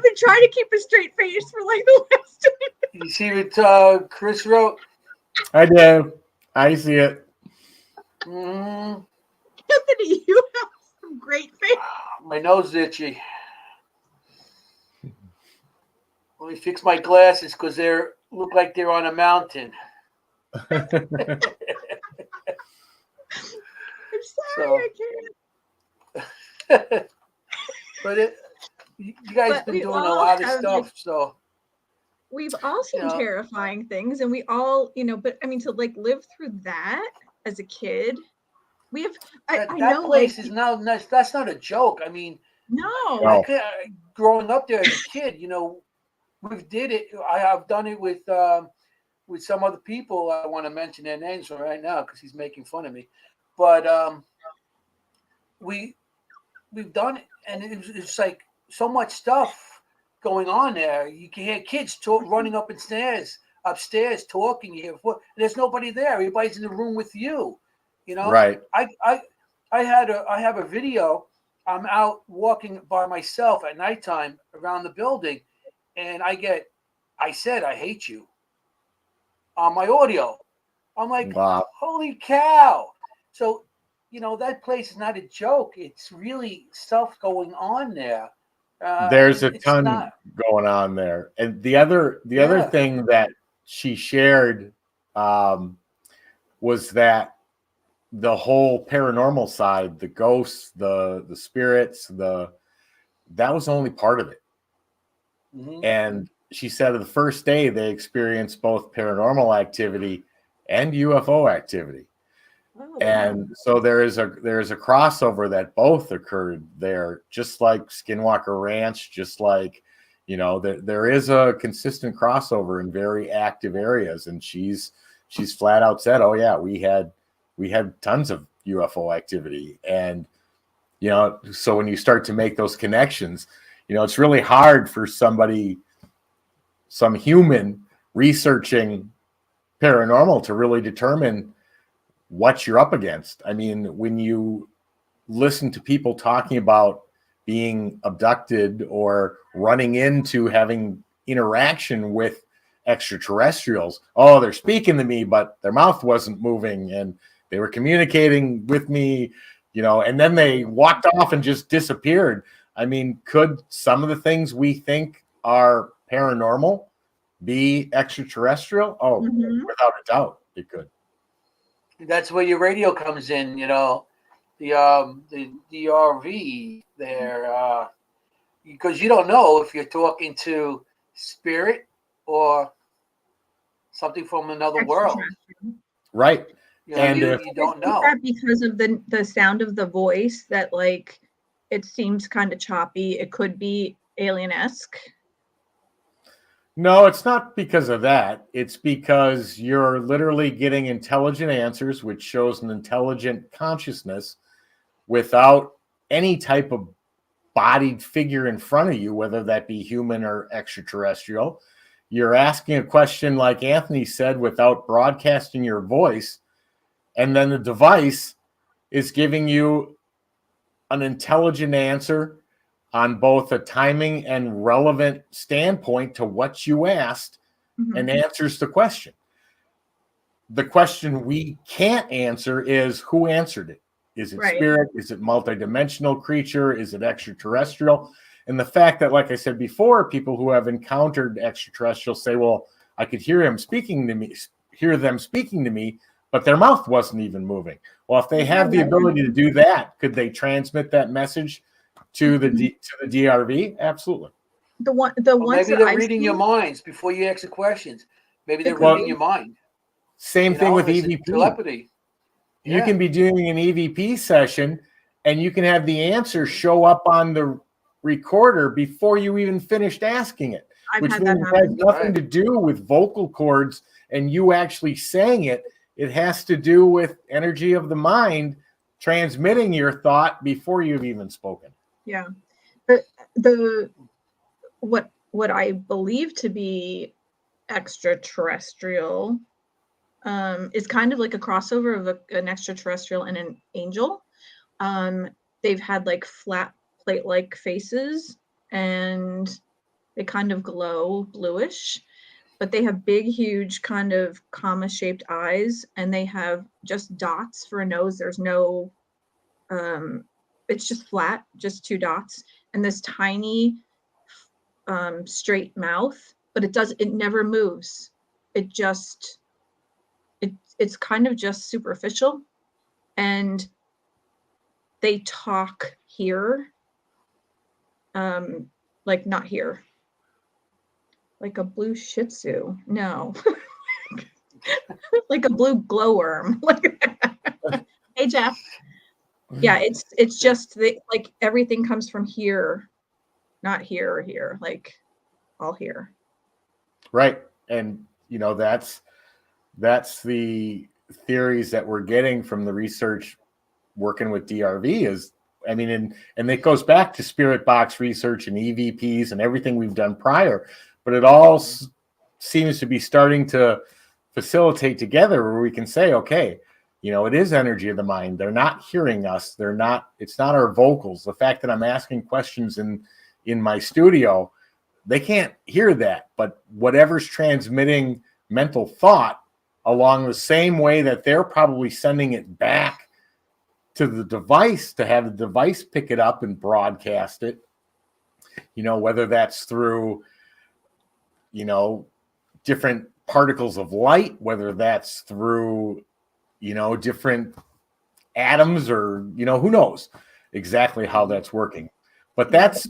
been trying to keep a straight face for like the last. You see what Chris wrote? I do. I see it. Anthony, you have some great face. My nose is itchy. Let me fix my glasses because they look like they're on a mountain. I'm sorry, I can't. But you guys been doing a lot of stuff, so we've all seen terrifying things, and we all, but I mean, to like live through that as a kid, we have. I know place is now. That's not a joke. I mean, no. Growing up there as a kid, we did it. I've done it with some other people. I want to mention their names right now because he's making fun of me, but we've done it, and it's like so much stuff going on there. You can hear kids running upstairs talking. There's nobody there. Everybody's in the room with you. Right. I have a video. I'm out walking by myself at nighttime around the building, and I said I hate you on my audio. I'm like, wow. Holy cow! So. That place is not a joke. It's really stuff going on there. There's a ton going on there. And the other thing that she shared was that the whole paranormal side, the ghosts, the spirits, that was only part of it. Mm-hmm. And she said the first day they experienced both paranormal activity and UFO activity. And so there is a crossover that both occurred there, just like Skinwalker Ranch, just like, there is a consistent crossover in very active areas. And she's she's flat out said, oh yeah, we had tons of UFO activity. And, so when you start to make those connections, it's really hard for some human researching paranormal to really determine what you're up against. I mean, when you listen to people talking about being abducted or running into having interaction with extraterrestrials, oh, they're speaking to me, but their mouth wasn't moving and they were communicating with me, and then they walked off and just disappeared. I mean, could some of the things we think are paranormal be extraterrestrial? Oh, without a doubt, it could. That's where your radio comes in, the DRV there, because you don't know if you're talking to spirit or something from another world. Right. You don't know. That because of the sound of the voice, that like it seems kind of choppy. It could be alien-esque. No, it's not because of that. It's because you're literally getting intelligent answers, which shows an intelligent consciousness without any type of bodied figure in front of you, whether that be human or extraterrestrial. You're asking a question, like Anthony said, without broadcasting your voice. And then the device is giving you an intelligent answer on both a timing and relevant standpoint to what you asked, and answers the question. The question we can't answer is who answered it. Is it spirit? Is it multidimensional creature? Is it extraterrestrial? And the fact that, like I said before, people who have encountered extraterrestrials say, well, I could hear them speaking to me, but their mouth wasn't even moving. Well, if they have the ability to do that, could they transmit that message to the DRV? Absolutely. Ones maybe they're reading your minds before you ask the questions. Maybe they're reading your mind. Same thing with EVP. Telepathy. You can be doing an EVP session and you can have the answer show up on the recorder before you even finished asking it, which means it has nothing to do with vocal cords and you actually saying it. It has to do with energy of the mind transmitting your thought before you've even spoken. Yeah. What I believe to be extraterrestrial is kind of like a crossover of an extraterrestrial and an angel. They've had like flat plate-like faces and they kind of glow bluish, but they have big, huge kind of comma-shaped eyes and they have just dots for a nose. There's no, it's just flat, just two dots and this tiny straight mouth, but it never moves. It's kind of just superficial, and they talk here, like not here, like a blue Shih Tzu. No, like a blue glowworm. Hey Jeff. Yeah, it's just like everything comes from here, not here or here, like all here. Right, and that's the theories that we're getting from the research working with DRV is, I mean, and it goes back to spirit box research and EVPs and everything we've done prior, but it all seems to be starting to facilitate together where we can say, okay, it is energy of the mind. They're not hearing us. It's not our vocals. The fact that I'm asking questions in my studio, they can't hear that, but whatever's transmitting mental thought along the same way that they're probably sending it back to the device to have the device pick it up and broadcast it, whether that's through, different particles of light, whether that's through, different atoms or, who knows exactly how that's working. But that's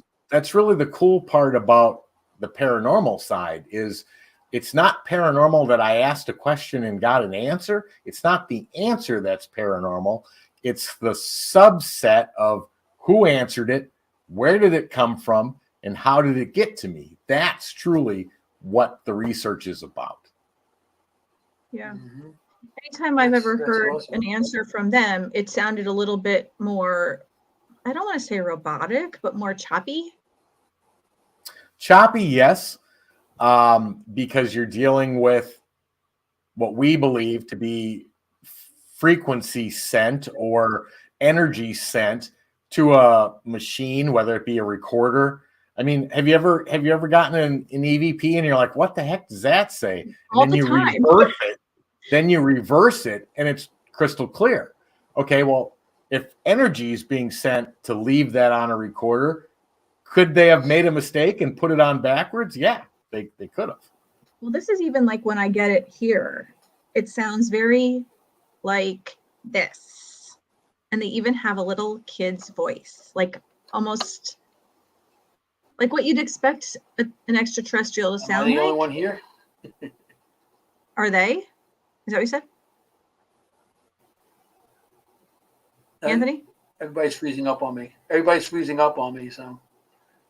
really the cool part about the paranormal side is it's not paranormal that I asked a question and got an answer. It's not the answer that's paranormal. It's the subset of who answered it, where did it come from, and how did it get to me? That's truly what the research is about. Yeah. Mhm. Anytime I've ever That's heard awesome. an answer from them, it sounded a little bit more, I don't want to say robotic, but more choppy. Choppy, yes, because you're dealing with what we believe to be frequency sent or energy sent to a machine, whether it be a recorder. I mean, have you ever gotten an EVP and you're like, what the heck does that say? And All then the you time. reverse it. Then you reverse it and it's crystal clear. Okay, well, if energy is being sent to leave that on a recorder, could they have made a mistake and put it on backwards? Yeah, they could have. Well, this is even like when I get it here, it sounds very like this. And they even have a little kid's voice, like almost like what you'd expect an extraterrestrial to Am I sound the only like. one here? Are they? Is that what you said, Anthony? Everybody's freezing up on me. Everybody's freezing up on me. So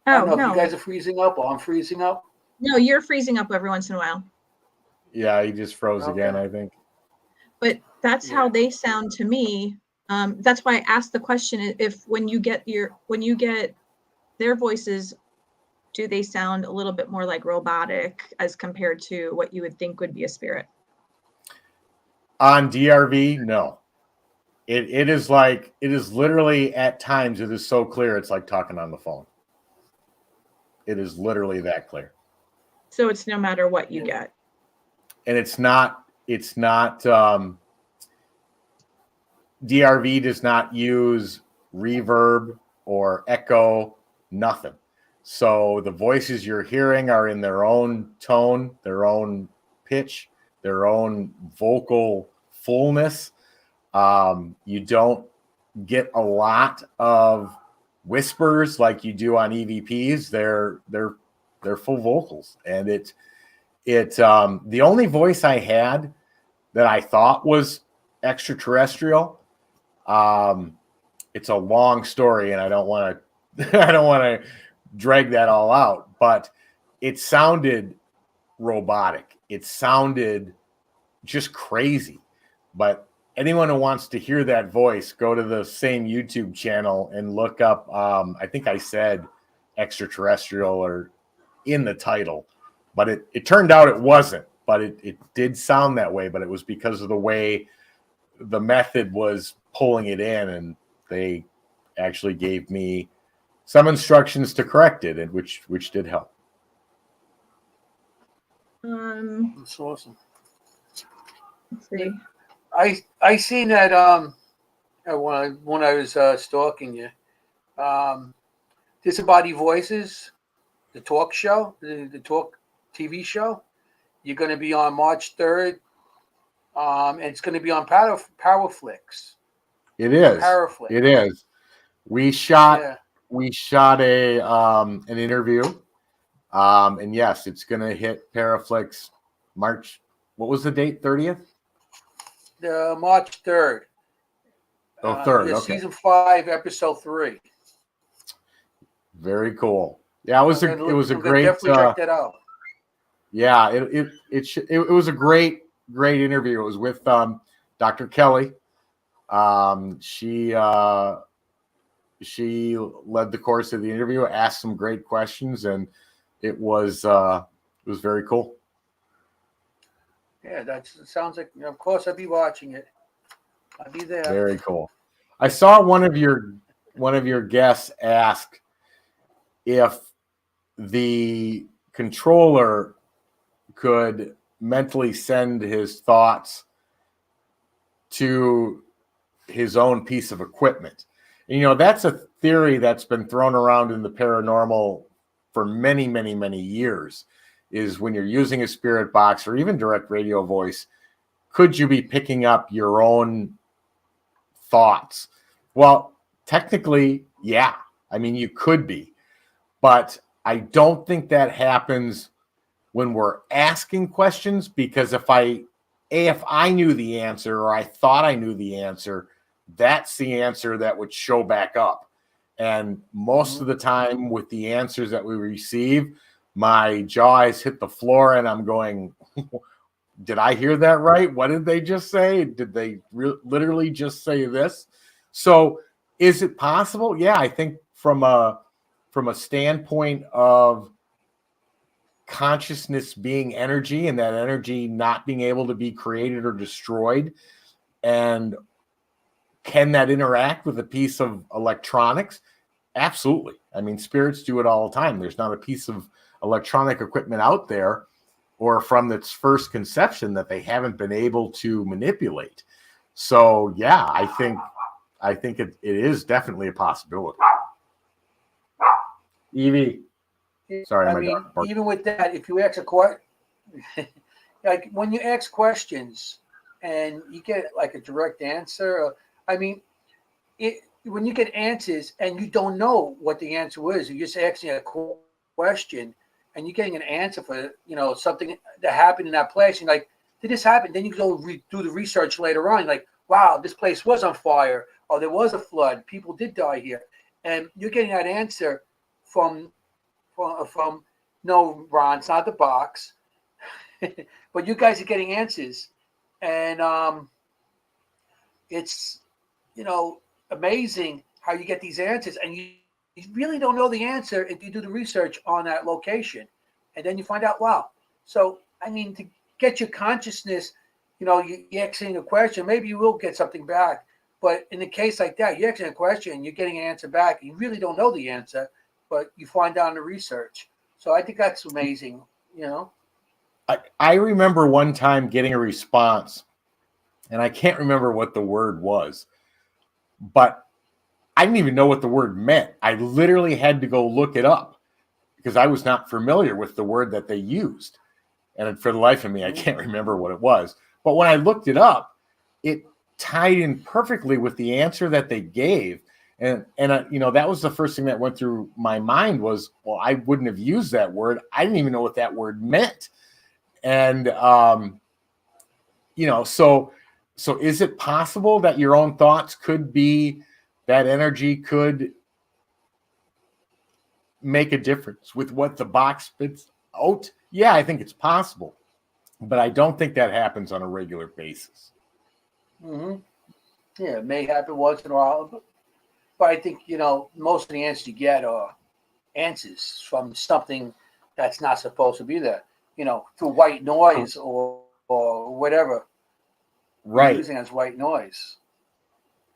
I Oh, don't know if no. you guys are freezing up or I'm freezing up. No, you're freezing up every once in a while. Yeah, he just froze Okay. again, I think. But that's Yeah. how they sound to me. That's why I asked the question: if when you get their voices, do they sound a little bit more like robotic as compared to what you would think would be a spirit? On DRV, no. It is literally at times it is so clear it's like talking on the phone. It is literally that clear. So it's no matter what you get. And it's not DRV does not use reverb or echo, nothing. So the voices you're hearing are in their own tone, their own pitch, their own vocal fullness. You don't get a lot of whispers like you do on EVPs. They're full vocals, and the only voice I had that I thought was extraterrestrial. It's a long story, and I don't want to drag that all out, but it sounded robotic. It sounded just crazy. But anyone who wants to hear that voice, go to the same YouTube channel and look up. I think I said extraterrestrial or in the title, but it turned out it wasn't. But it did sound that way. But it was because of the way the method was pulling it in, and they actually gave me some instructions to correct it, and which did help. That's awesome. Let's see. I seen that when I was stalking you. Disembodied Voices, the talk show, the talk TV show. You're going to be on March 3rd. And it's going to be on Powerflix. It is. Powerflix. It is. We shot Yeah. an interview. And yes, it's going to hit Paraflix March. What was the date? 30th? March 3rd. Oh, 3rd. Yeah, Okay. Season 5, Episode 3. Very cool. Yeah, it was a great. Definitely check that out. Yeah, it was a great interview. It was with Dr. Kelly. She led the course of the interview, asked some great questions, and it was very cool. Yeah, that sounds like. Of course, I'd be watching it. I'll be there. Very cool. I saw one of your guests ask if the controller could mentally send his thoughts to his own piece of equipment. And, that's a theory that's been thrown around in the paranormal for many, many, many years, is when you're using a spirit box or even direct radio voice, could you be picking up your own thoughts? Well, technically, yeah. I mean, you could be, but I don't think that happens when we're asking questions, because if I knew the answer, or I thought I knew the answer, that's the answer that would show back up. And most of the time with the answers that we receive, my jaw has hit the floor and I'm going, did I hear that right? What did they just say? Did they literally just say this? So is it possible? Yeah, I think from a standpoint of consciousness being energy and that energy not being able to be created or destroyed, and can that interact with a piece of electronics? Absolutely. I mean, spirits do it all the time. There's not a piece of electronic equipment out there or from its first conception that they haven't been able to manipulate. So yeah, I think it is definitely a possibility. Evie. Sorry, I mean, even with that, if you ask a question, like when you ask questions and you get like a direct answer, I mean, when you get answers and you don't know what the answer is, you're just asking a question and you're getting an answer for, something that happened in that place. And like, did this happen? Then you go do the research later on. Like, wow, this place was on fire, or there was a flood. People did die here. And you're getting that answer from no, Ron, it's not the box, but you guys are getting answers, and it's amazing how you get these answers, and you really don't know the answer if you do the research on that location, and then you find out, wow. So I mean, to get your consciousness, you're asking a question, maybe you will get something back, but in a case like that, you're asking a question, you're getting an answer back, you really don't know the answer, but you find out in the research. So I think that's amazing, I remember one time getting a response, and I can't remember what the word was, but I didn't even know what the word meant. I literally had to go look it up because I was not familiar with the word that they used. And for the life of me, I can't remember what it was. But when I looked it up, it tied in perfectly with the answer that they gave. And that was the first thing that went through my mind was, well, I wouldn't have used that word. I didn't even know what that word meant. And, so is it possible that your own thoughts could be, that energy could make a difference with what the box spits out? Yeah, I think it's possible, but I don't think that happens on a regular basis. Mm-hmm. Yeah, it may happen once in a while, but I think, most of the answers you get are answers from something that's not supposed to be there, through white noise or whatever. Right. Using as white noise.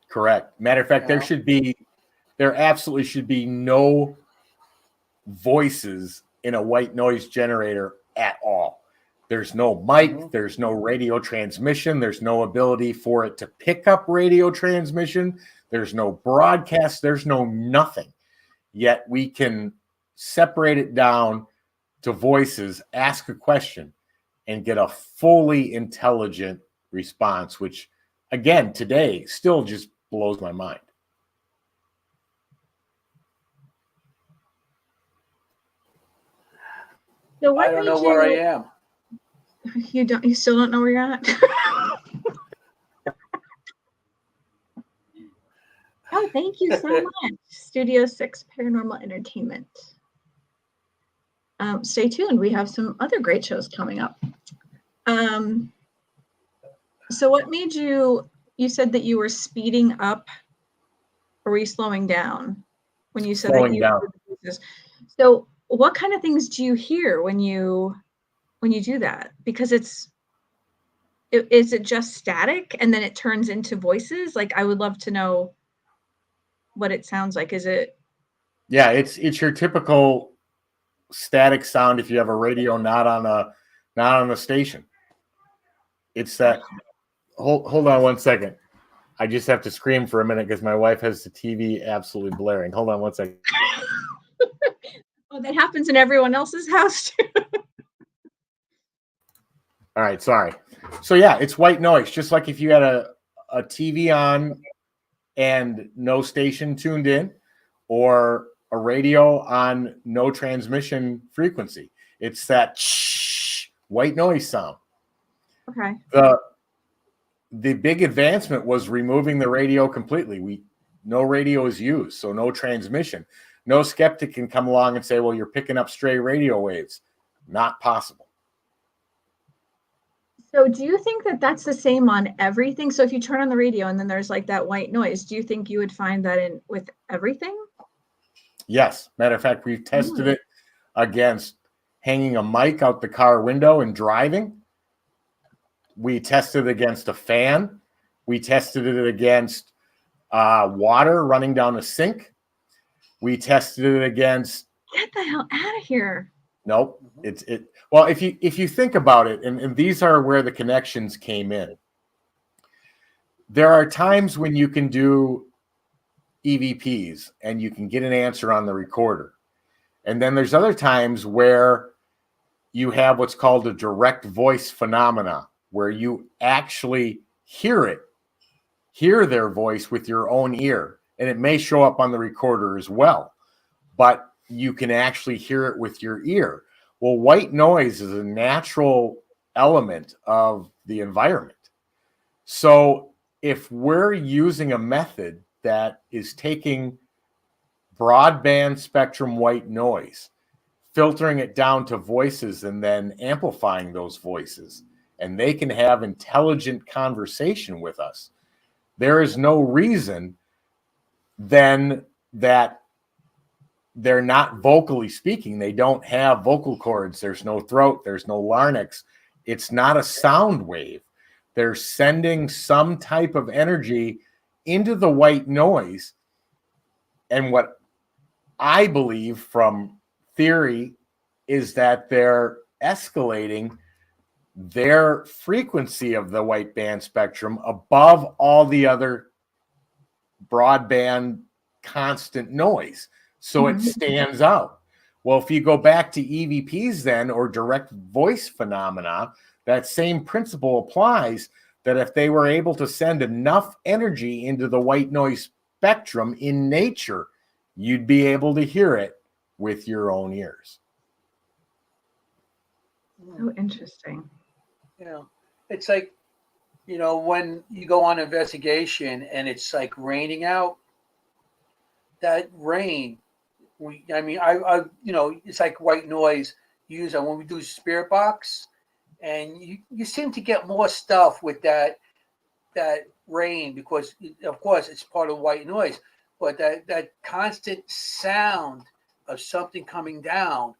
Correct. Matter of fact, there absolutely should be no voices in a white noise generator at all. There's no mic, there's no radio transmission, there's no ability for it to pick up radio transmission, there's no broadcast, there's no nothing. Yet we can separate it down to voices, ask a question, and get a fully intelligent response, which, again, today still just blows my mind. So I don't know where I am. You still don't know where you're at? Oh, thank you so much. Studio 6 Paranormal Entertainment. Stay tuned. We have some other great shows coming up. So what made you said that you were speeding up, or were you slowing down when you said Slowing that down. So what kind of things do you hear when you do that? Because is it just static and then it turns into voices? Like, I would love to know what it sounds like. Is it? Yeah, it's your typical static sound if you have a radio not on a station. It's that. Hold on one second. I just have to scream for a minute because my wife has the TV absolutely blaring. Hold on one second. Oh, that happens in everyone else's house too. All right, sorry. So yeah, it's white noise. Just like if you had a TV on and no station tuned in, or a radio on no transmission frequency. It's that white noise sound. Okay. The big advancement was removing the radio completely. No radio is used, so no transmission. No skeptic can come along and say, well, you're picking up stray radio waves. Not possible. So do you think that that's the same on everything? So if you turn on the radio and then there's like that white noise, do you think you would find that in with everything? Yes. Matter of fact, we've tested it against hanging a mic out the car window and driving. We tested it against a fan. We tested it against water running down a sink. We tested it against. Get the hell out of here. Nope. Well, if you think about it, and these are where the connections came in. There are times when you can do EVPs and you can get an answer on the recorder. And then there's other times where you have what's called a direct voice phenomena, where you actually hear their voice with your own ear. And it may show up on the recorder as well, but you can actually hear it with your ear. Well, white noise is a natural element of the environment. So if we're using a method that is taking broadband spectrum white noise, filtering it down to voices and then amplifying those voices, and they can have intelligent conversation with us, there is no reason then that they're not vocally speaking. They don't have vocal cords. There's no throat. There's no larynx. It's not a sound wave. They're sending some type of energy into the white noise. And what I believe from theory is that they're escalating their frequency of the white band spectrum above all the other broadband constant noise. So it stands out. Well, if you go back to EVPs then, or direct voice phenomena, that same principle applies, that if they were able to send enough energy into the white noise spectrum in nature, you'd be able to hear it with your own ears. So interesting. Yeah. It's like, when you go on investigation and it's like raining out, that rain, it's like white noise used when we do spirit box, and you seem to get more stuff with that rain, because of course it's part of white noise, but that constant sound of something coming down,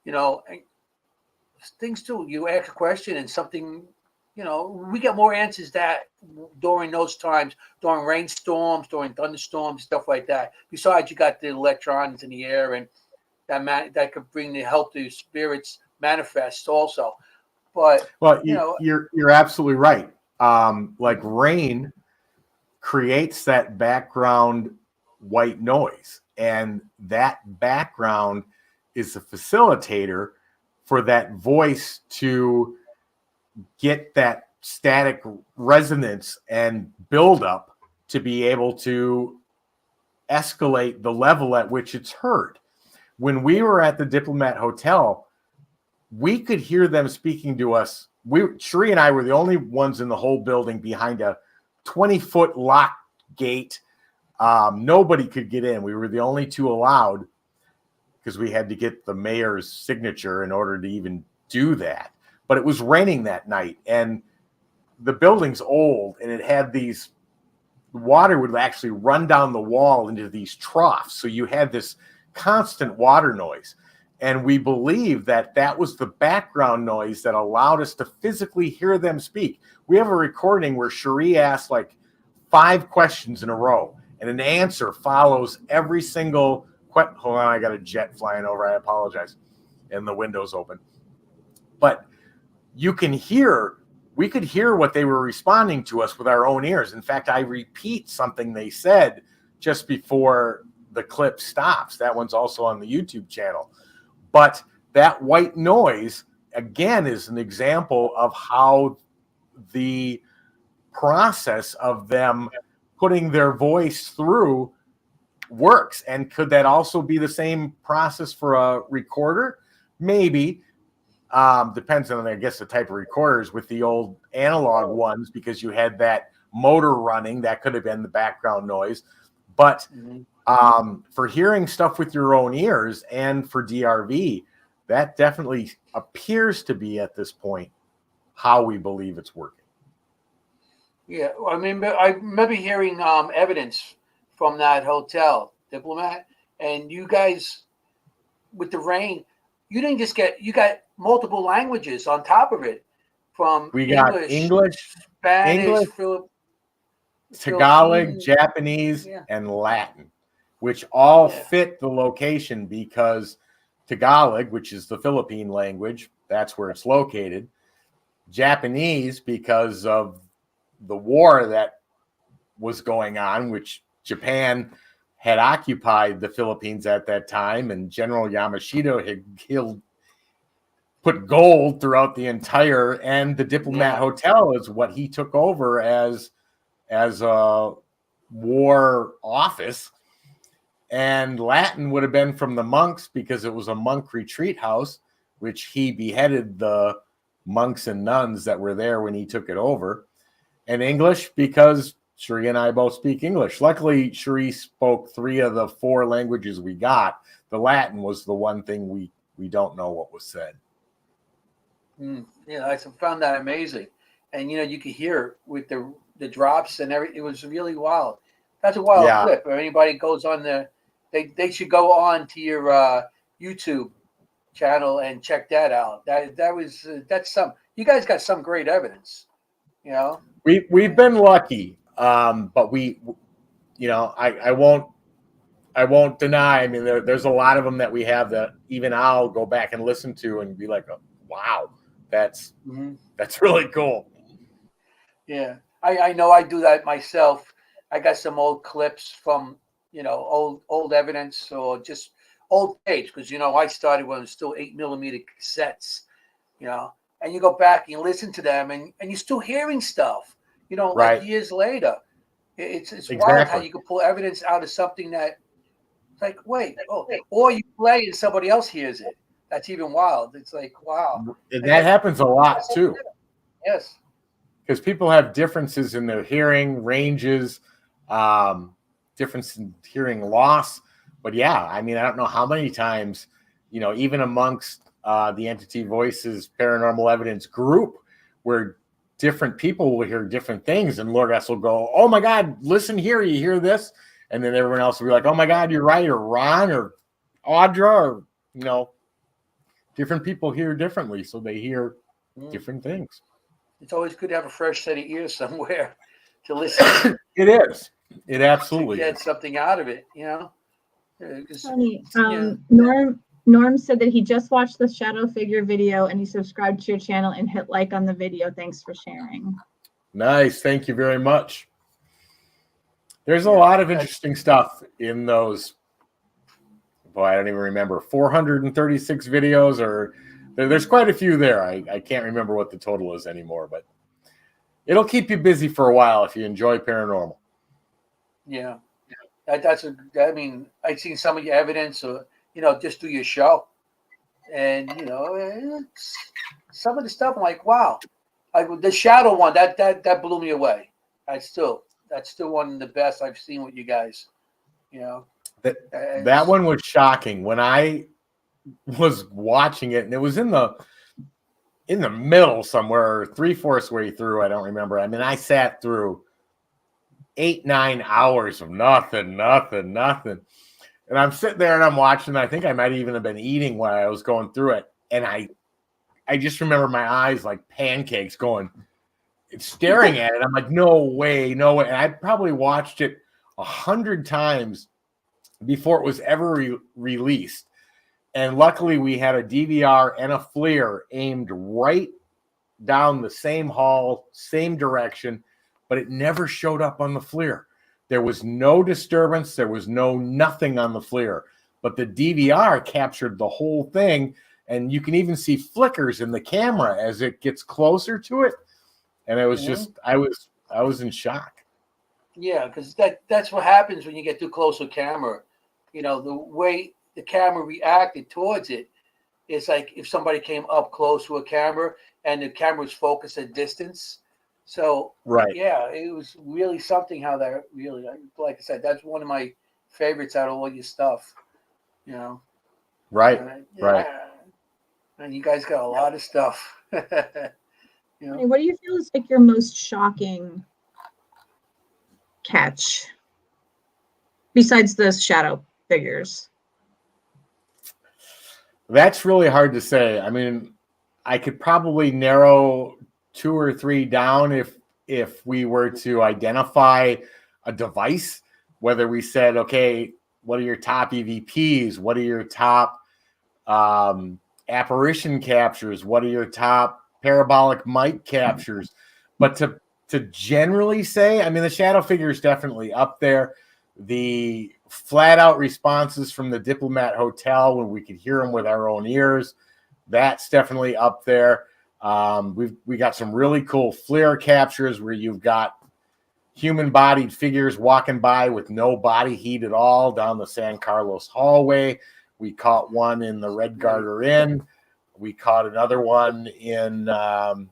and things too. You ask a question and something, we get more answers that during those times, during rainstorms, during thunderstorms, stuff like that. Besides, you got the electrons in the air, and that could help the spirits manifest also. But you're absolutely right. Like rain creates that background white noise, and that background is a facilitator for that voice to get that static resonance and build up to be able to escalate the level at which it's heard. When we were at the Diplomat Hotel, we could hear them speaking to us. Cherie and I were the only ones in the whole building behind a 20-foot lock gate. Nobody could get in. We were the only two allowed because we had to get the mayor's signature in order to even do that. But it was raining that night, and the building's old, and it had these, water would actually run down the wall into these troughs. So you had this constant water noise. And we believe that was the background noise that allowed us to physically hear them speak. We have a recording where Cherie asked like 5 questions in a row, and an answer follows every single question. Hold on, I got a jet flying over. I apologize. And the window's open. But we could hear what they were responding to us with our own ears. In fact, I repeat something they said just before the clip stops. That one's also on the YouTube channel. But that white noise, again, is an example of how the process of them putting their voice through works. And could that also be the same process for a recorder? Maybe. Depends on, I guess, the type of recorders. With the old analog ones, because you had that motor running, that could have been the background noise. But for hearing stuff with your own ears and for DRV, that definitely appears to be at this point how we believe it's working. Yeah, I mean, I remember hearing evidence from that hotel, Diplomat, and you guys with the rain, you didn't just you got multiple languages on top of it, from We got English, Spanish, Tagalog, Japanese, and Latin, which all fit the location because Tagalog, which is the Philippine language, that's where it's located. Japanese, because of the war that was going on, which Japan had occupied the Philippines at that time, and General Yamashita had put gold throughout the entire, and the Diplomat Hotel is what he took over as a war office. And Latin would have been from the monks because it was a monk retreat house, which he beheaded the monks and nuns that were there when he took it over. And English because Cherie and I both speak English. Luckily, Cherie spoke 3 of the 4 languages we got. The Latin was the one thing we don't know what was said. Yeah, I found that amazing. And, you could hear with the drops and everything. It was really wild. That's a wild clip. If anybody goes on there, they should go on to your YouTube channel and check that out. That's some. You guys got some great evidence. We've been lucky, but I won't deny. I mean, there's a lot of them that we have that even I'll go back and listen to and be like, oh, wow, that's really cool. Yeah, I know I do that myself. I got some old clips from old evidence or just old tapes because I started when it was still 8mm cassettes, and you go back and you listen to them and you're still hearing stuff, like years later. It's wild how you can pull evidence out of something that it's like, wait, or you play and somebody else hears it. That's even wild. It's like, wow. And that happens a lot too. Yes. Because people have differences in their hearing ranges, difference in hearing loss. But yeah, I mean, I don't know how many times, even amongst the Entity Voices Paranormal Evidence group, where different people will hear different things, and Lord S will go, "Oh my God, listen here, you hear this?" And then everyone else will be like, "Oh my God, you're right," or Ron or Audra, or different people hear differently, so they hear different things. It's always good to have a fresh set of ears somewhere to listen. It is. It absolutely to get is. something out of it, Funny. Norm said that he just watched the shadow figure video and he subscribed to your channel and hit like on the video. Thanks for sharing. Nice. Thank you very much. There's a lot of interesting stuff in those. Boy, I don't even remember. 436 videos, or there's quite a few there. I can't remember what the total is anymore, but it'll keep you busy for a while if you enjoy paranormal. Yeah. I mean, I've seen some of your evidence, or just do your show, and some of the stuff I'm like, wow, the shadow one that blew me away. That's still one of the best I've seen with you guys. That one was shocking when I was watching it, and it was in the middle somewhere, 3/4 way through. I don't remember. I mean, I sat through 8-9 hours of nothing. And I'm sitting there and I'm watching. I think I might even have been eating while I was going through it. And I just remember my eyes like pancakes going, staring at it. I'm like, no way. And I probably watched it 100 times before it was ever released. And luckily we had a DVR and a FLIR aimed right down the same hall, same direction, but it never showed up on the FLIR. There was no disturbance. There was nothing on the FLIR, but the DVR captured the whole thing. And you can even see flickers in the camera as it gets closer to it. And it was just, I was in shock. Yeah. Cause that's what happens when you get too close to a camera. The way the camera reacted towards it is like if somebody came up close to a camera and the camera was focused at distance. So, yeah, it was really something how that really, like I said, that's one of my favorites out of all your stuff, Right. And you guys got a lot of stuff. You know? Honey, what do you feel is like your most shocking catch besides the shadow figures? That's really hard to say. I mean, I could probably narrow 2 or 3 down if we were to identify a device, whether we said, okay, what are your top EVPs? What are your top apparition captures? What are your top parabolic mic captures? But to generally say, I mean, the shadow figure is definitely up there. The flat out responses from the Diplomat Hotel when we could hear them with our own ears, that's definitely up there. We got some really cool FLIR captures where you've got human bodied figures walking by with no body heat at all down the San Carlos hallway. We caught one in the Red Garter Inn. We caught another one in what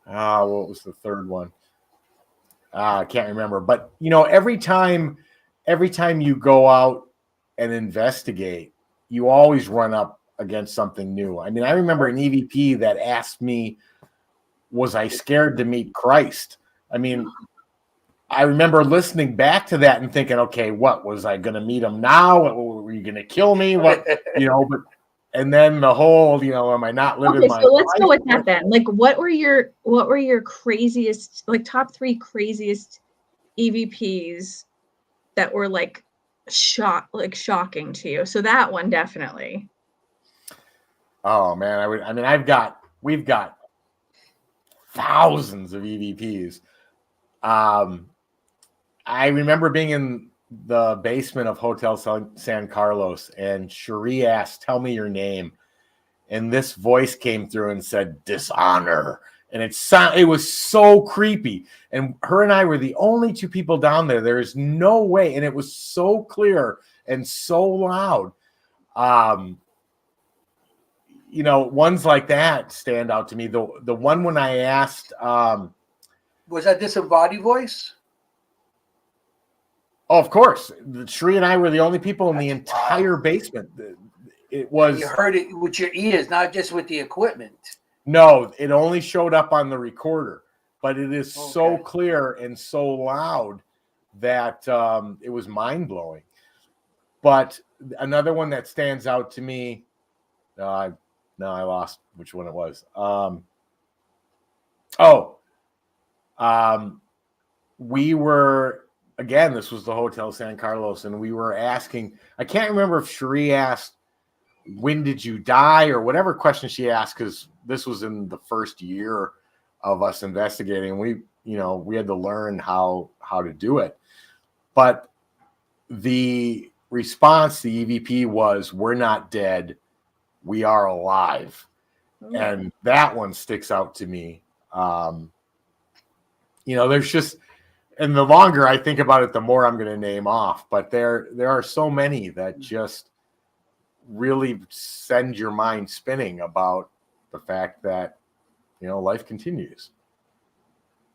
was the third one? I can't remember. But you know, every time you go out and investigate, you always run up against something new. I mean, I remember an EVP that asked me, was I scared to meet Christ? I mean, I remember listening back to that and thinking, okay, what was I going to meet him now? Were you going to kill me? What, you know, but, and then the whole, you know, am I not living my life? So let's go with that then. Like, what were your craziest, like top 3 craziest EVPs that were like shocking to you? So that one definitely. Oh man, we've got thousands of EVPs. I remember being in the basement of Hotel San Carlos, and Cherie asked, "Tell me your name," and this voice came through and said, "Dishonor," and it was so creepy. And her and I were the only 2 people down there. There is no way, and it was so clear and so loud. You know, ones like that stand out to me. The one when I asked, was that disembodied voice? oh, of course, Cherie and I were the only people in the entire basement. It was. You heard it with your ears, not just with the equipment. No, it only showed up on the recorder, but it is so clear and so loud that it was mind blowing. But another one that stands out to me, I lost which one it was. We were, again, this was the Hotel San Carlos, and we were asking, I can't remember if Cherie asked, when did you die, or whatever question she asked, because this was in the first year of us investigating. We had to learn how to do it. But the response, the EVP was, "We're not dead, we are alive." Oh. And that one sticks out to me. There's just, and the longer I think about it, the more I'm going to name off. But there are so many that just really send your mind spinning about the fact that, life continues.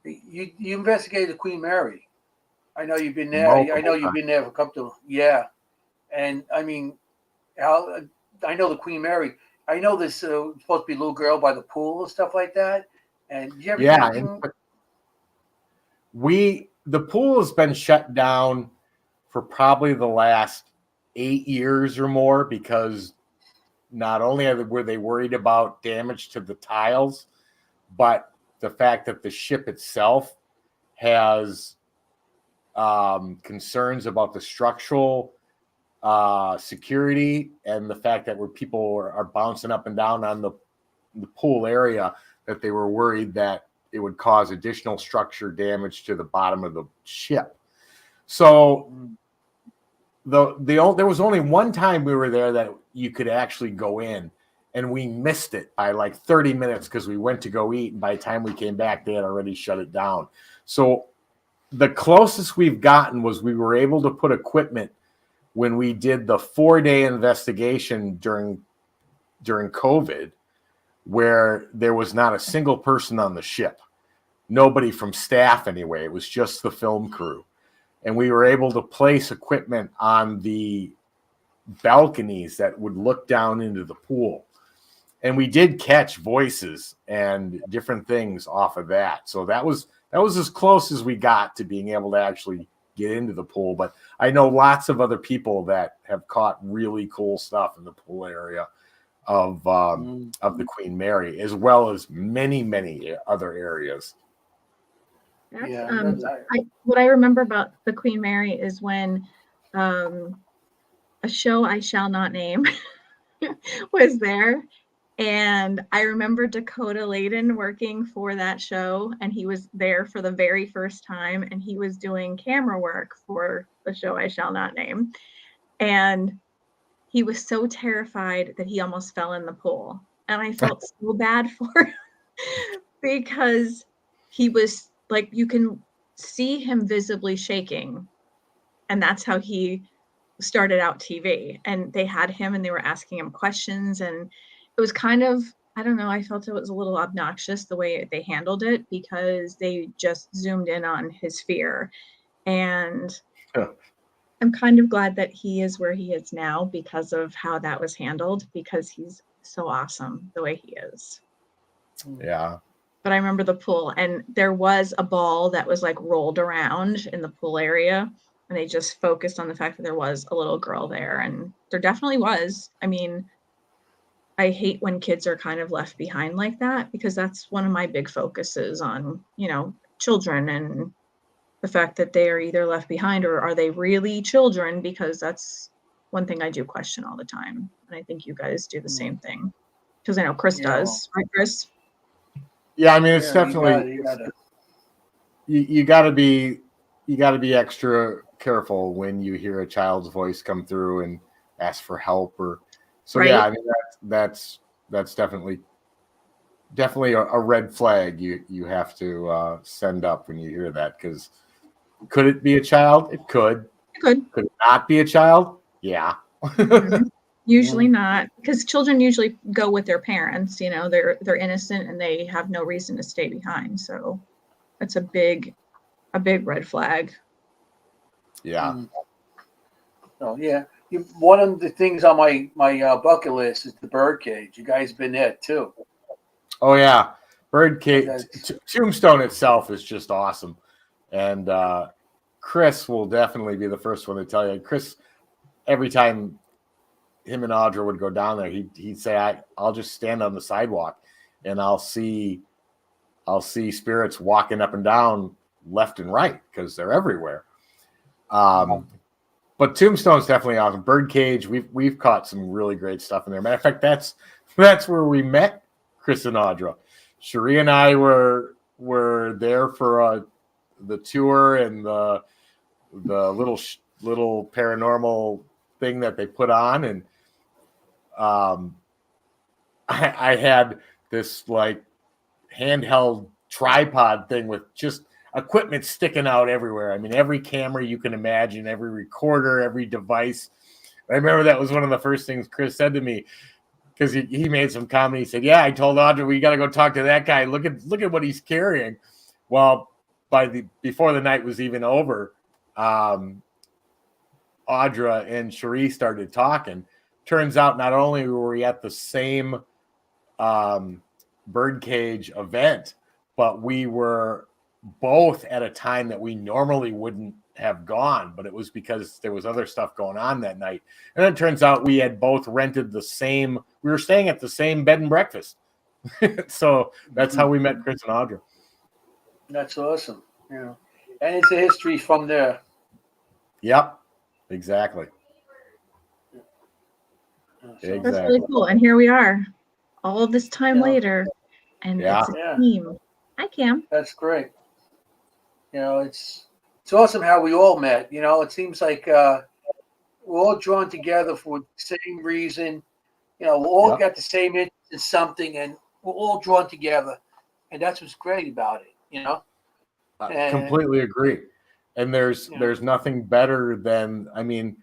You investigated the Queen Mary. I know you've been there. I know you've been there for a couple of, and I mean, I know the Queen Mary. I know this supposed to be a little girl by the pool and stuff like that. And you ever the pool has been shut down for probably the last 8 years or more, because not only were they worried about damage to the tiles, but the fact that the ship itself has concerns about the structural security, and the fact that where people are bouncing up and down on the pool area, that they were worried that it would cause additional structure damage to the bottom of the ship. So there was only one time we were there that you could actually go in, and we missed it by like 30 minutes because we went to go eat, and by the time we came back, they had already shut it down. So the closest we've gotten was we were able to put equipment when we did the 4-day investigation during COVID, where there was not a single person on the ship, nobody from staff anyway. It was just the film crew. And we were able to place equipment on the balconies that would look down into the pool. we did catch voices and different things off of that. So that was as close as we got to being able to actually get into the pool. But I know lots of other people that have caught really cool stuff in the pool area of the Queen Mary, as well as many other areas. What I remember about the Queen Mary is when a show I shall not name was there. And I remember Dakota Layden working for that show, and he was there for the very first time, and he was doing camera work for the show I shall not name. And he was so terrified that he almost fell in the pool. And I felt so bad for him because he was like, you can see him visibly shaking. And that's how he started out TV. And they had him and they were asking him questions. And it was kind of, I don't know, I felt it was a little obnoxious the way they handled it because they just zoomed in on his fear. And I'm kind of glad that he is where he is now because of how that was handled, because he's so awesome the way he is. Yeah. But I remember the pool, and there was a ball that was like rolled around in the pool area, and they just focused on the fact that there was a little girl there, and there definitely was. I mean, I hate when kids are kind of left behind like that, because that's one of my big focuses on, you know, children and the fact that they are either left behind or are they really children, because that's one thing I do question all the time. And I think you guys do the same thing, because I know Chris does, right, Chris? Yeah, I mean, it's definitely you got to be extra careful when you hear a child's voice come through and ask for help, or so. Right? Yeah, I mean that's definitely a red flag you have to send up when you hear that, because could it be a child? It could. It could. Could it not be a child? Yeah. Usually not, because children usually go with their parents. You know, they're innocent and they have no reason to stay behind. So that's a big red flag. Yeah. Oh yeah. One of the things on my bucket list is the bird cage. You guys been there too? Oh yeah, bird cage. Tombstone itself is just awesome, and Chris will definitely be the first one to tell you. Chris, every time him and Audra would go down there, he'd say, I'll just stand on the sidewalk and I'll see spirits walking up and down left and right, because they're everywhere. But Tombstone's definitely awesome. Birdcage, we've caught some really great stuff in there. Matter of fact, that's where we met Chris and Audra. Cherie and I were there for the tour and the little paranormal thing that they put on, and I had this like handheld tripod thing with just equipment sticking out everywhere. I mean, every camera you can imagine, every recorder, every device. I remember that was one of the first things Chris said to me, because he made some comment. He said, "Yeah, I told Audra we got to go talk to that guy. Look at what he's carrying." Well, before the night was even over, Audra and Cherie started talking. Turns out not only were we at the same birdcage event, but we were both at a time that we normally wouldn't have gone, but it was because there was other stuff going on that night. And then it turns out we had both rented we were staying at the same bed and breakfast. So that's how we met Chris and Audra. That's awesome. Yeah. And it's a history from there. Yep. Exactly. That's really cool. And here we are, all this time later, and it's a team. Hi, Cam. That's great. You know, it's awesome how we all met. You know, it seems like we're all drawn together for the same reason. You know, we all got the same interest in something, and we're all drawn together, and that's what's great about it. You know, I completely agree. And there's nothing better than, I mean,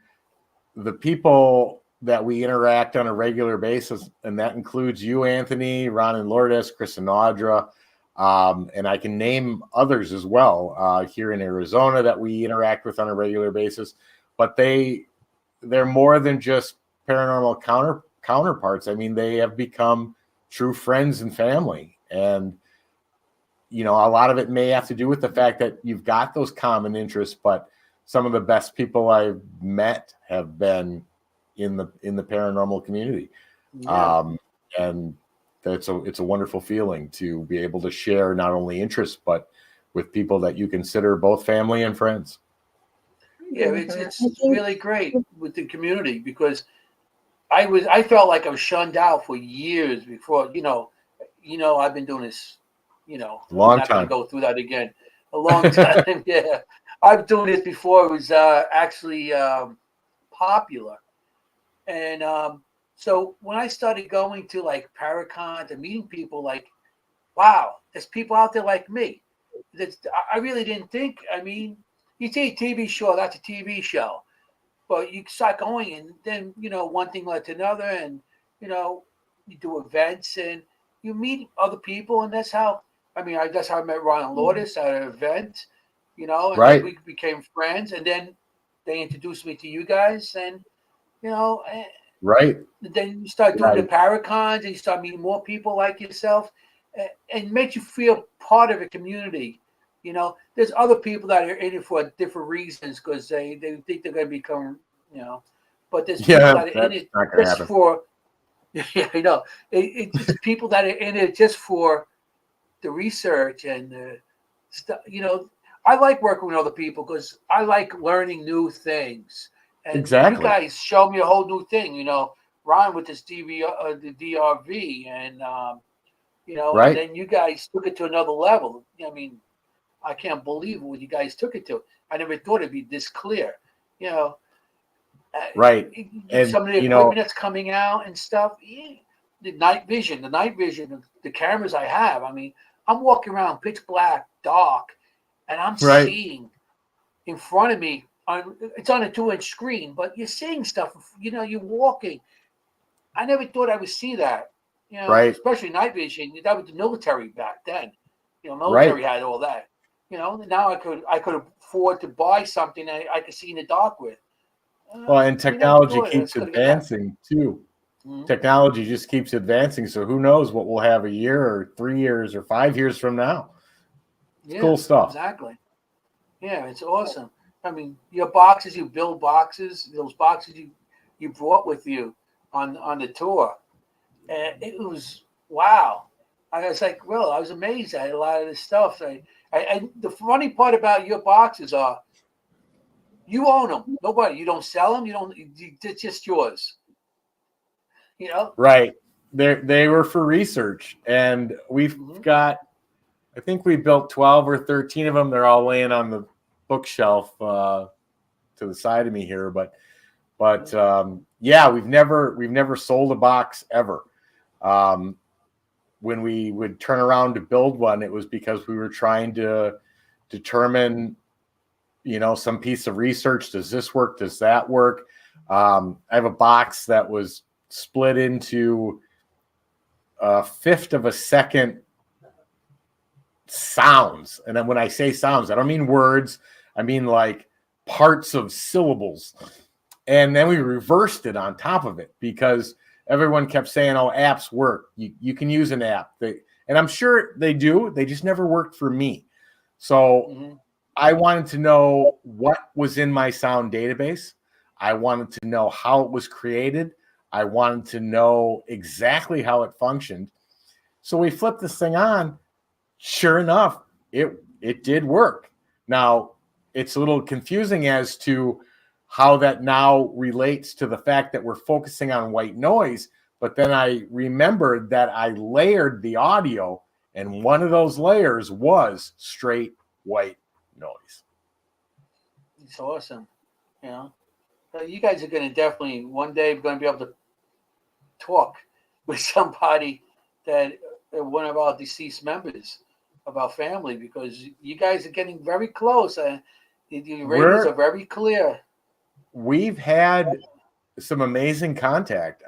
the people that we interact on a regular basis, and that includes you, Anthony, Ron and Lourdes, Chris and Audra, and I can name others as well here in Arizona that we interact with on a regular basis. But they're more than just paranormal counterparts. I mean, they have become true friends and family. And, you know, a lot of it may have to do with the fact that you've got those common interests, but some of the best people I've met have been in the paranormal community. Yeah. And it's a wonderful feeling to be able to share not only interests, but with people that you consider both family and friends. Yeah, it's really great with the community, because I felt like I was shunned out for years before, I've been doing this, I'm Long not going time. to go through that again. A long time. Yeah. I've been doing this before it was actually popular. And so when I started going to like Paracon and meeting people, like, wow, there's people out there like me. I really didn't think. I mean, you see a TV show, that's a TV show. But you start going, and then, one thing led to another, and, you do events and you meet other people. And that's how, that's how I met Ryan Lourdes at an event, and Right. then we became friends. And then they introduced me to you guys, and, Right. then you start doing Right. the Paracons, and you start meeting more people like yourself, and it makes you feel part of a community. There's other people that are in it for different reasons, because they think they're going to become, but there's people that are in it just happen. for, yeah, I know. It's people that are in it just for the research and the stuff. I like working with other people because I like learning new things. And Exactly. you guys show me a whole new thing, Ron with this the DRV, and Right. and then you guys took it to another level. I can't believe what you guys took it to. I never thought it'd be this clear, Right. And some of the equipment that's coming out and stuff. Yeah. The night vision, the cameras I have. I'm walking around pitch black, dark, and I'm Right. seeing in front of me. It's on a 2-inch screen, but you're seeing stuff. You're walking. I never thought I would see that. Right. Especially night vision. That was the military back then. Military had all that. Now I could afford to buy something that I could see in the dark with. Well, and technology keeps advancing too. Mm-hmm. Technology just keeps advancing. So who knows what we'll have a year or 3 years or 5 years from now. It's cool stuff. Exactly. Yeah, it's awesome. Your boxes, you build boxes, those boxes you brought with you on the tour. And it was, wow. I was like, well, I was amazed at a lot of this stuff. And the funny part about your boxes are, you own them. Nobody, you don't sell them. It's just yours. Right. They were for research, and we've got, I think we built 12 or 13 of them. They're all laying on the bookshelf to the side of me here, but yeah, we've never sold a box ever. When we would turn around to build one, it was because we were trying to determine, some piece of research. Does this work? Does that work? I have a box that was split into a fifth of a second sounds. And then when I say sounds, I don't mean words. I mean like parts of syllables. And then we reversed it on top of it because everyone kept saying, oh, apps work. You can use an app. And I'm sure they do. They just never worked for me. So I wanted to know what was in my sound database. I wanted to know how it was created. I wanted to know exactly how it functioned. So we flipped this thing on. Sure enough, it did work. Now, it's a little confusing as to how that now relates to the fact that we're focusing on white noise. But then I remembered that I layered the audio, and one of those layers was straight white noise. It's awesome. You guys are going to definitely one day going to be able to talk with somebody that one of our deceased members of our family, because you guys are getting very close. The ratings are very clear. We've had some amazing contact.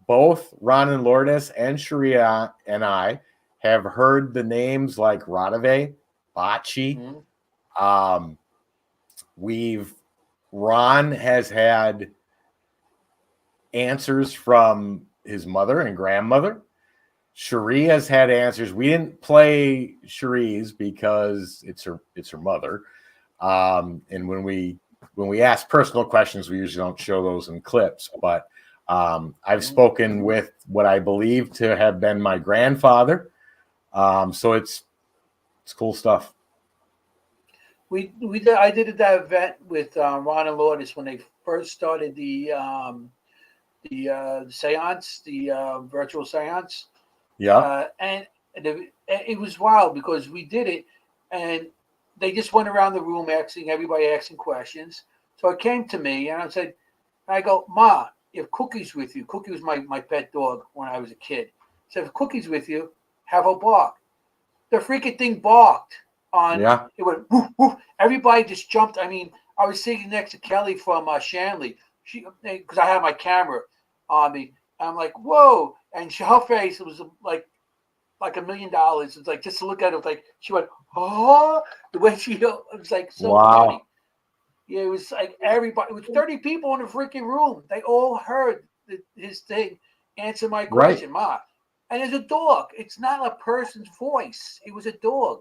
Both Ron and Lourdes and Cherie and I have heard the names like Radave, Bachi. Ron has had answers from his mother and grandmother. Cherie has had answers. We didn't play Cherie's because it's her mother. And when we ask personal questions, we usually don't show those in clips. But I've spoken with what I believe to have been my grandfather. So it's cool stuff. I did that event with Ron and Lourdes when they first started the seance, the virtual seance. Yeah. And it was wild because we did it, and they just went around the room asking questions. So it came to me, and I go, Ma, if Cookie's with you, Cookie was my pet dog when I was a kid. So if Cookie's with you, have her bark. The freaking thing barked. It went woof, woof. Everybody just jumped. I mean, I was sitting next to Kelly from Shanley, because I had my camera on me. And I'm like, whoa! And her face was like $1 million. It's like, just to look at it, like she went, oh, the way it was like so funny. Yeah, it was like everybody. It was 30 people in the freaking room. They all heard his thing. Answer my question, Ma. And it's a dog. It's not a person's voice. It was a dog.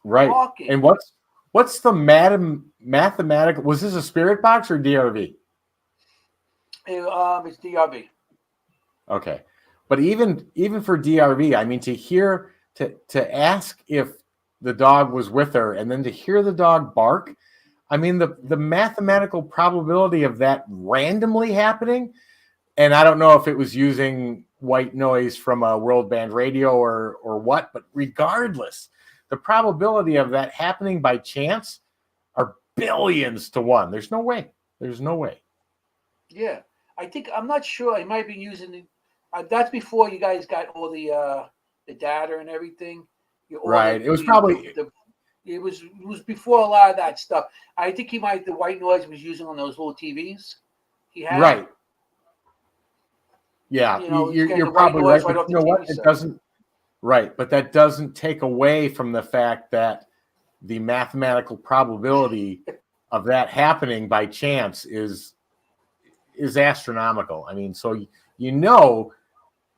Right. Talking. And what's the mathematical? Was this a spirit box or DRV? It's DRV. Okay. But even for DRV, I mean, to ask if the dog was with her and then to hear the dog bark, I mean, the mathematical probability of that randomly happening, and I don't know if it was using white noise from a world band radio or what, but regardless, the probability of that happening by chance are billions to one. There's no way. Yeah. I'm not sure. I might be using that's before you guys got all the data and everything. It was probably it was before a lot of that stuff. I think the white noise was using on those little TVs he had. Right. Yeah, you're probably right. But you know what? It doesn't. Right, but that doesn't take away from the fact that the mathematical probability of that happening by chance is astronomical. I mean, so you know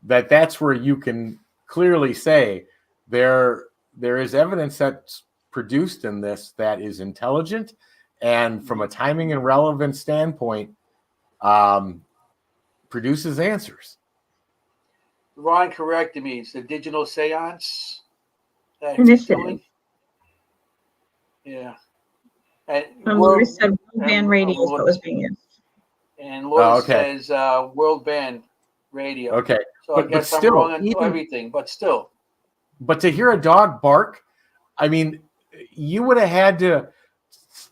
that's where you can clearly say there is evidence that's produced in this that is intelligent and from a timing and relevance standpoint produces answers. Ron corrected me. It's the digital seance initiative. Yeah. And Lori said World Band Radio is what was being used. And Lori says World Band Radio. Okay. So I guess I'm wrong on everything, but still. But to hear a dog bark, I mean, you would have had to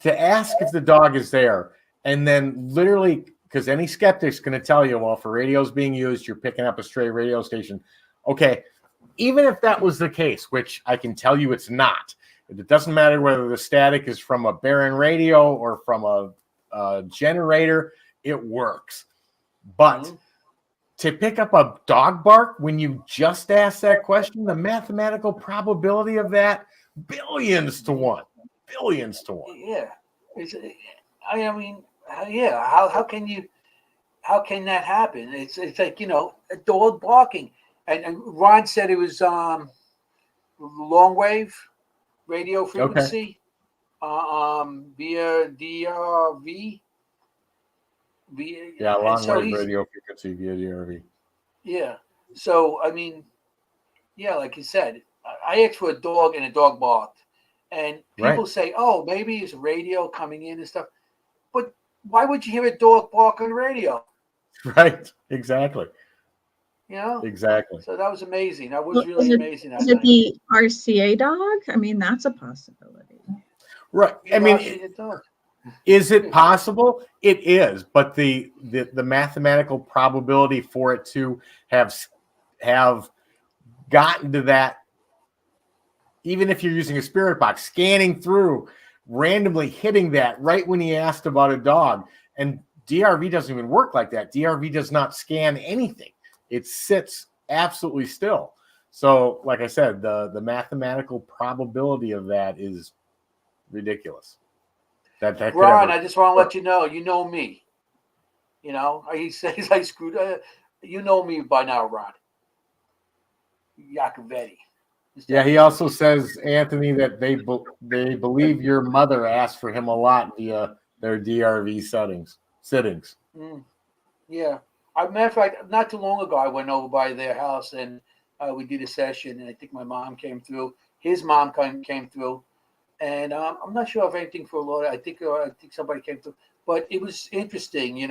ask if the dog is there, and then literally, because any skeptic's going to tell you, well, if a radio is being used, you're picking up a stray radio station. Okay, even if that was the case, which I can tell you it's not. It doesn't matter whether the static is from a Baron radio or from a generator, it works. But to pick up a dog bark when you just asked that question, the mathematical probability of that, billions to one. Yeah. I mean, yeah. How can that happen? It's like, a dog barking. And Ron said it was long wave radio frequency via DRV. Long wave radio frequency via DRV. Yeah. So I mean, yeah, like you said, I asked for a dog and a dog barked. And people say, oh, maybe it's radio coming in and stuff. But why would you hear a dog bark on the radio? Right. Exactly. Exactly. So that was amazing. That was really amazing. Is it the RCA dog? I mean, that's a possibility. Right. I mean, is it possible? It is. But the mathematical probability for it to have gotten to that, even if you're using a spirit box, scanning through, randomly hitting that right when he asked about a dog. And DRV doesn't even work like that. DRV does not scan anything. It sits absolutely still. So, like I said, the mathematical probability of that is ridiculous. That Ron, I just want to let you know me. He says I screwed. You know me by now, Ron. Yacovetti. Yeah, he also says, Anthony, that they believe your mother asked for him a lot via their DRV sittings. Yeah. Matter of fact, not too long ago, I went over by their house and we did a session, and I think my mom came through. His mom came through, and I'm not sure if anything for Lord. I think somebody came through, but it was interesting,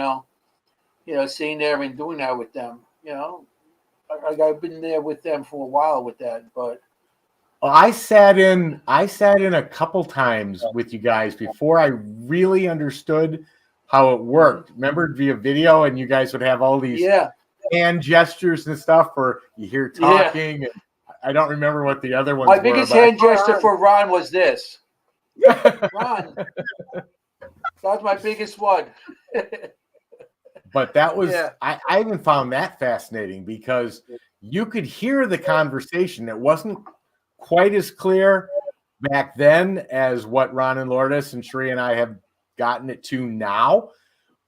seeing there and doing that with them. I've been there with them for a while with that, but. Well, I sat in a couple times with you guys before I really understood how it worked. Remember via video, and you guys would have all these hand gestures and stuff, or you hear talking. And I don't remember what the other ones were. My biggest hand gesture for Ron was this. Ron. That was my biggest one. But that was I even found that fascinating because you could hear the conversation. It wasn't quite as clear back then as what Ron and Lourdes and Cherie and I have gotten it to now.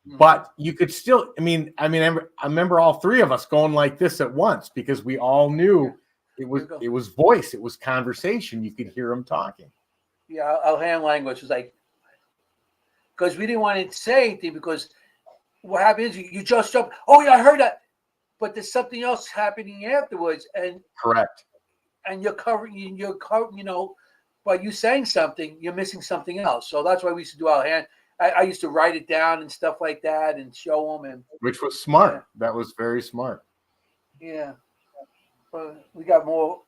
But you could still, I remember all three of us going like this at once because we all knew it was voice, it was conversation. You could hear them talking. Yeah, our hand language was like, because we didn't want to say anything because what happens is you just jump. Oh yeah, I heard that, but there's something else happening afterwards, and correct. And you're covering, by you saying something, you're missing something else. So that's why we used to do our hand. I used to write it down and stuff like that and show them. And which was smart. Yeah. That was very smart. Yeah. But we got more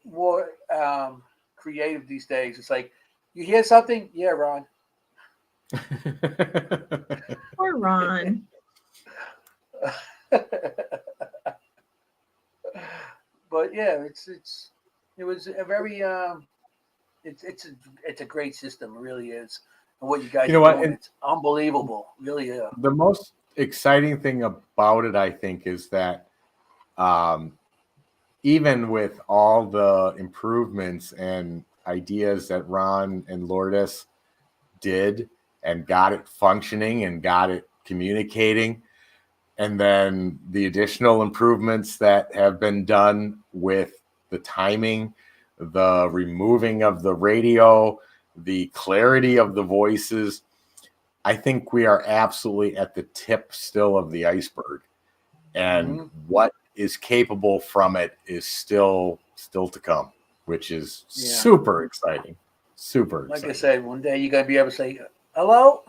creative these days. It's like, you hear something? Yeah, Ron. Poor Ron. But yeah, it was a very it's a great system. It really is. And what you guys are doing, it's unbelievable. Really is. The most exciting thing about it, I think, is that even with all the improvements and ideas that Ron and Lourdes did and got it functioning and got it communicating, and then the additional improvements that have been done with the timing, the removing of the radio, the clarity of the voices, I think we are absolutely at the tip still of the iceberg. And what is capable from it is still to come, which is super exciting. Super exciting. Like I said, one day you're going to be able to say, hello?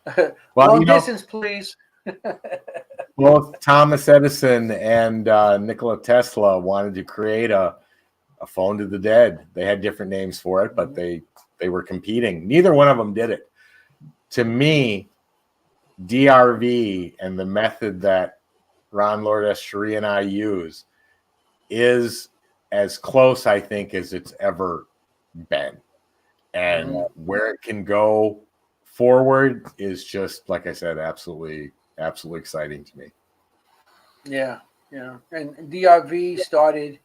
Well, long distance, please. Both Thomas Edison and Nikola Tesla wanted to create a phone to the dead. They had different names for it, but they were competing. Neither one of them did it. To me, DRV and the method that Ron, Lourdes, Cherie, and I use is as close, I think, as it's ever been. And where it can go forward is just, like I said, absolutely exciting to me. Yeah. And DRV started,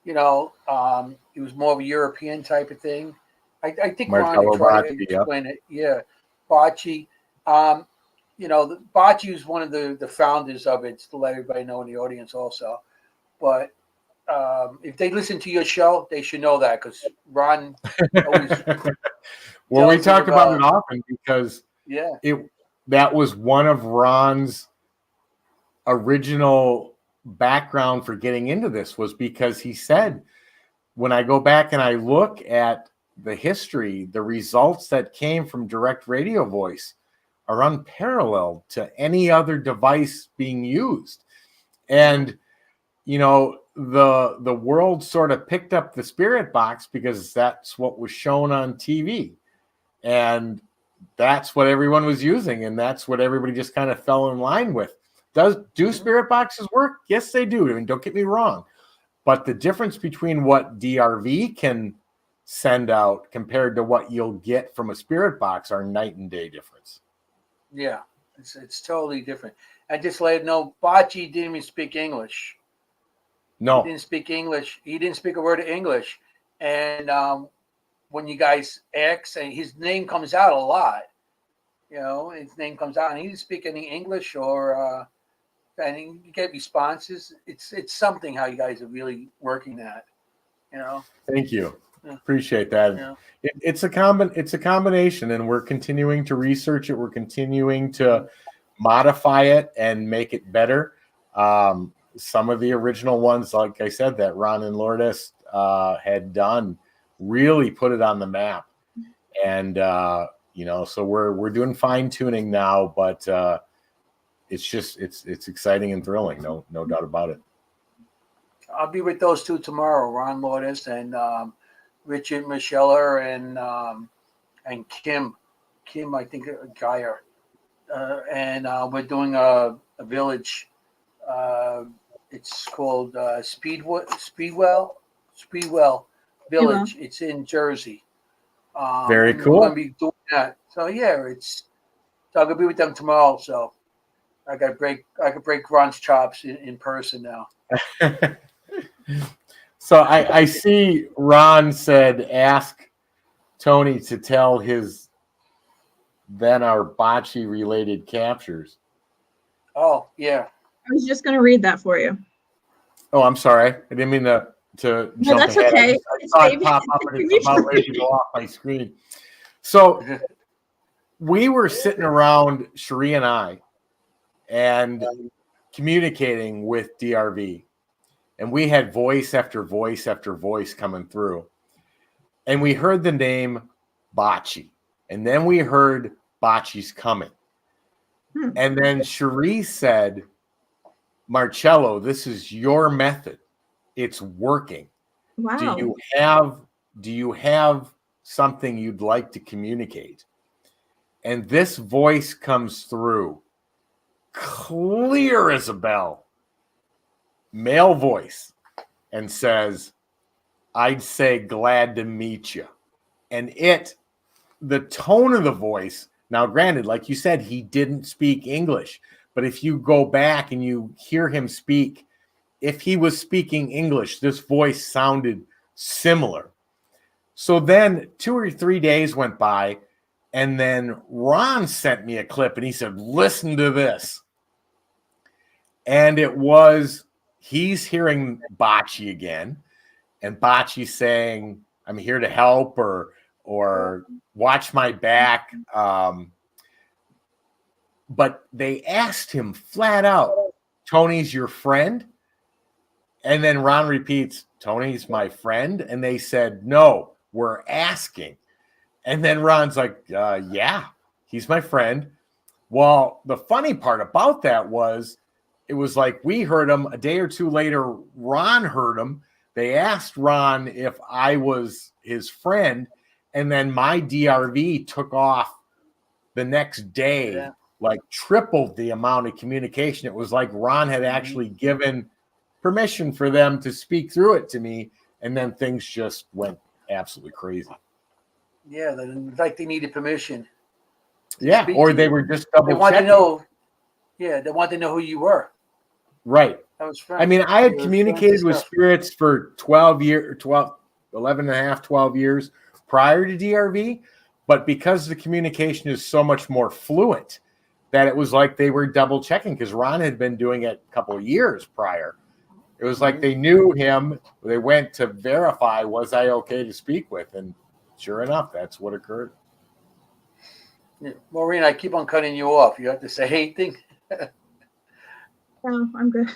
it was more of a European type of thing. I think Ron tried to explain it. Yeah. Bocce. Bocce was one of the founders of it, to let everybody know in the audience also. But if they listen to your show, they should know that because Ron always well, we talk about it often because that was one of Ron's original background for getting into this, was because he said, when I go back and I look at the history, the results that came from direct radio voice are unparalleled to any other device being used. And the world sort of picked up the spirit box because that's what was shown on TV, and that's what everyone was using, and that's what everybody just kind of fell in line with. Do spirit boxes work? Yes, they do. I mean, don't get me wrong, but the difference between what DRV can send out compared to what you'll get from a spirit box are night and day difference. Yeah, it's totally different. I just let you know, Bocce didn't even speak English. No, he didn't speak English. He didn't speak a word of English. And when you guys ask, and his name comes out a lot. His name comes out, and he didn't speak any English or and you get responses. It's something how you guys are really working that. Thank you. Yeah. Appreciate that. Yeah. It's a combination, and we're continuing to research it. We're continuing to modify it and make it better. Some of the original ones, like I said, that Ron and Lourdes had done, really put it on the map. And so we're doing fine tuning now, but it's exciting and thrilling. No doubt about it. I'll be with those two tomorrow, Ron Lourdes and Richard Micheller and Kim, I think, Geyer. And we're doing a village. It's called Speedwell Village. It's in Jersey. Very cool. We're going to be doing that. So yeah, so I'm going to be with them tomorrow. So I could break Ron's chops in person now. So I see Ron said, ask Tony to tell his then our bocce related captures. Oh, yeah. I was just going to read that for you. Oh, I'm sorry. I didn't mean to No, jump that's ahead. okay. I saw it pop up and it's about ready to go off my screen. So we were sitting around, Cherie and I, and communicating with DRV. And we had voice after voice after voice coming through. And we heard the name Bocce. And then we heard Bocce's coming. And then Cherie said, Marcello, this is your method. It's working. Wow. Do you have something you'd like to communicate? And this voice comes through clear as a bell, male voice, and says, I'd say glad to meet you. And the tone of the voice, now granted, like you said, he didn't speak English, but if you go back and you hear him speak, if he was speaking English, this voice sounded similar. So then 2 or 3 days went by, and then Ron sent me a clip and he said, listen to this. And it was, he's hearing Bocce again, and Bocce saying, I'm here to help, or watch my back. But they asked him flat out, Tony's your friend? And then Ron repeats, Tony's my friend? And they said, no, we're asking. And then Ron's like, yeah, he's my friend. Well, the funny part about that was, it was like we heard him a day or two later. Ron heard him. They asked Ron if I was his friend. And then my DRV took off the next day, like tripled the amount of communication. It was like Ron had actually given permission for them to speak through it to me. And then things just went absolutely crazy. Yeah, like they needed permission. Yeah, or they were just double checking. They wanted to know. Yeah, they wanted to know who you were. Right. That was I mean, I had communicated with spirits for 11 and a half, 12 years prior to DRV, but because the communication is so much more fluent, that it was like they were double checking, because Ron had been doing it a couple of years prior. It was like they knew him. They went to verify, was I okay to speak with? And sure enough, that's what occurred. Yeah. Maureen, I keep on cutting you off. You have to say anything. No, I'm good.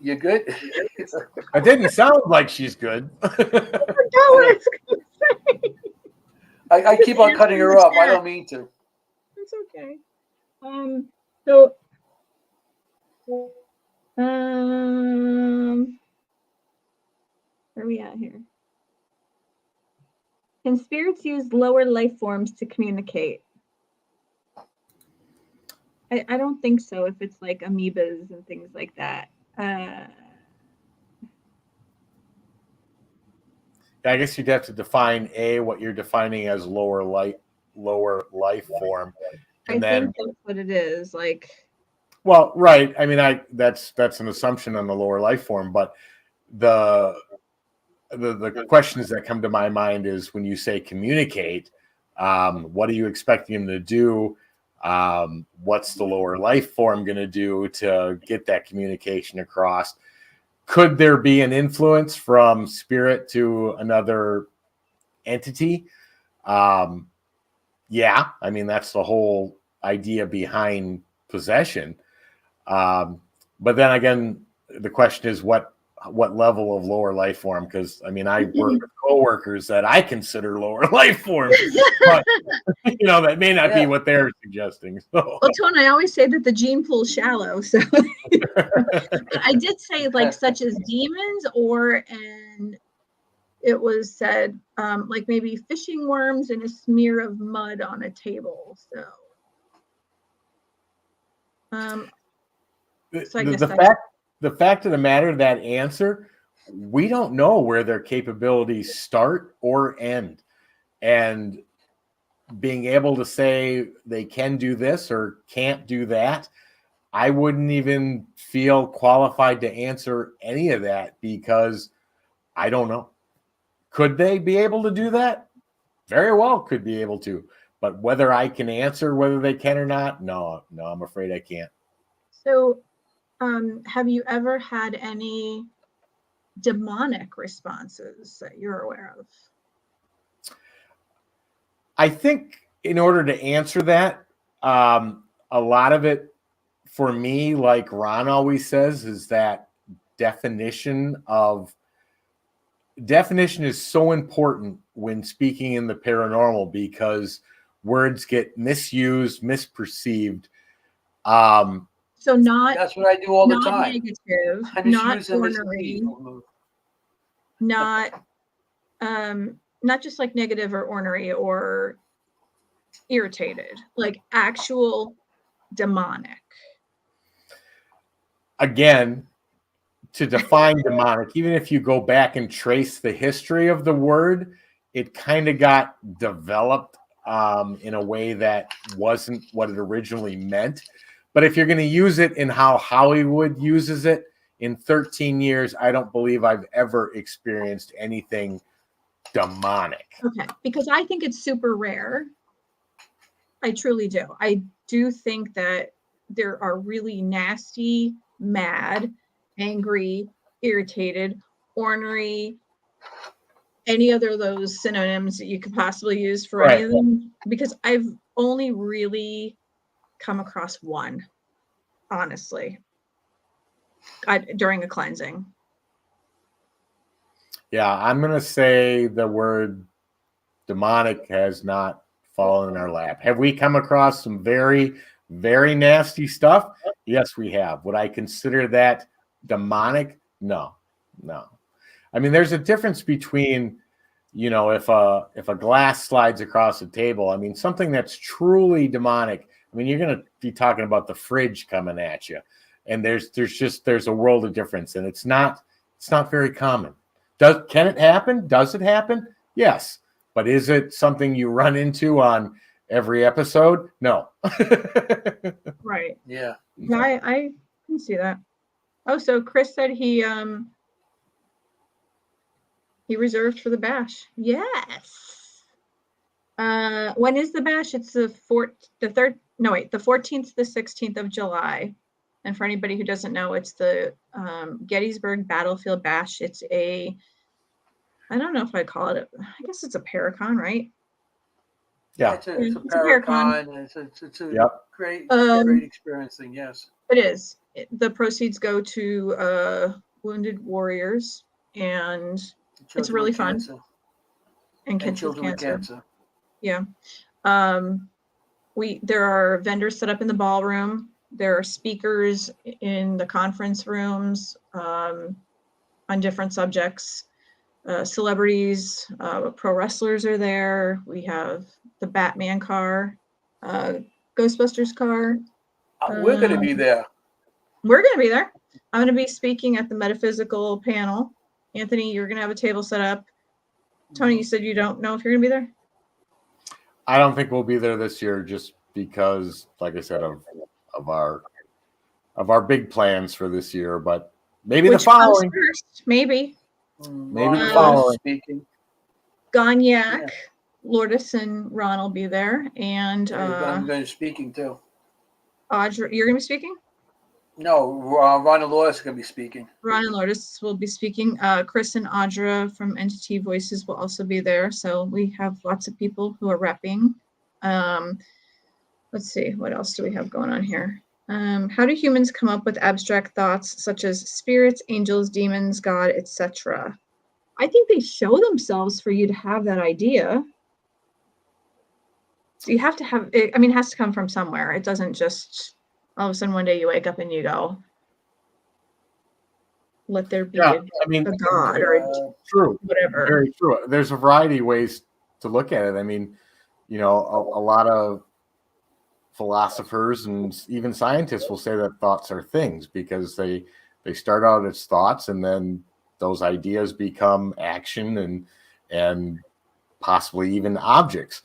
You good? It didn't sound like she's good. I keep on cutting her off. I don't mean to. It's okay. So where are we at here? Can spirits use lower life forms to communicate? I don't think so, if it's like amoebas and things like that. I guess you'd have to define what you're defining as lower life form. And I think that's what it is. Like, well, right. I mean, that's an assumption on the lower life form, but the questions that come to my mind is when you say communicate, what are you expecting him to do? What's the lower life form going to do to get that communication across? Could there be an influence from spirit to another entity? Yeah, I mean, that's the whole idea behind possession. But then again, the question is what level of lower life form? Because I mean, I work with coworkers that I consider lower life form, but that may not be what they're suggesting. So. Well, Tone, I always say that the gene pool's shallow. So but I did say like such as demons, and it was said like maybe fishing worms and a smear of mud on a table. So so I guess the fact of the matter, that answer, we don't know where their capabilities start or end. And being able to say they can do this or can't do that, I wouldn't even feel qualified to answer any of that because I don't know. Could they be able to do that? Very well could be able to. But whether I can answer whether they can or not, no, I'm afraid I can't. So have you ever had any demonic responses that you're aware of? I think in order to answer that, a lot of it for me, like Ron always says, is that definition is so important when speaking in the paranormal because words get misused, misperceived. So that's what I do all the not time. Negative, not ornery, not just like negative or ornery or irritated, like actual demonic. Again, to define demonic, even if you go back and trace the history of the word, it kind of got developed in a way that wasn't what it originally meant. But if you're going to use it in how Hollywood uses it, in 13 years, I don't believe I've ever experienced anything demonic. Okay, because I think it's super rare. I truly do. I do think that there are really nasty, mad, angry, irritated, ornery, any other of those synonyms that you could possibly use for any of them, because I've only really come across one, honestly, during a cleansing. Yeah, I'm going to say the word demonic has not fallen in our lap. Have we come across some very, very nasty stuff? Yes, we have. Would I consider that demonic? No. I mean, there's a difference between, if a glass slides across the table, I mean, something that's truly demonic. I mean, you're going to be talking about the fridge coming at you, and there's a world of difference, and it's not very common. Can it happen? Does it happen? Yes. But is it something you run into on every episode? No. Right. Yeah. I can see that. Oh, so Chris said he reserved for the bash. Yes. When is the bash? It's the 14th to the 16th of July. And for anybody who doesn't know, it's the Gettysburg Battlefield Bash. It's I don't know if I call it I guess it's a Paracon, right? Yeah, it's a Paracon. It's a great experience thing, yes. It is. The proceeds go to wounded warriors, and it's really fun. And kids with cancer. Yeah. There are vendors set up in the ballroom. There are speakers in the conference rooms on different subjects. Celebrities, pro wrestlers are there. We have the Batman car, Ghostbusters car. We're going to be there. We're going to be there. I'm going to be speaking at the metaphysical panel. Anthony, you're going to have a table set up. Tony, you said you don't know if you're going to be there? I don't think we'll be there this year just because, like I said, of our big plans for this year, but maybe the following. First, maybe the following. Cognac, Lourdes and Ron will be there, and I'm going to be speaking too. Audra, you're going to be speaking? No, Ron and Lois are going to be speaking. Ron and Lourdes will be speaking. Chris and Audra from Entity Voices will also be there. So we have lots of people who are repping. Let's see, what else do we have going on here? How do humans come up with abstract thoughts such as spirits, angels, demons, God, etc.? I think they show themselves for you to have that idea. So you have to have it. I mean, it has to come from somewhere. It doesn't just all of a sudden one day you wake up and you go, let there be a God or true, whatever. Very true. There's a variety of ways to look at it. I mean, you know, a lot of philosophers and even scientists will say that thoughts are things because they start out as thoughts and then those ideas become action and possibly even objects.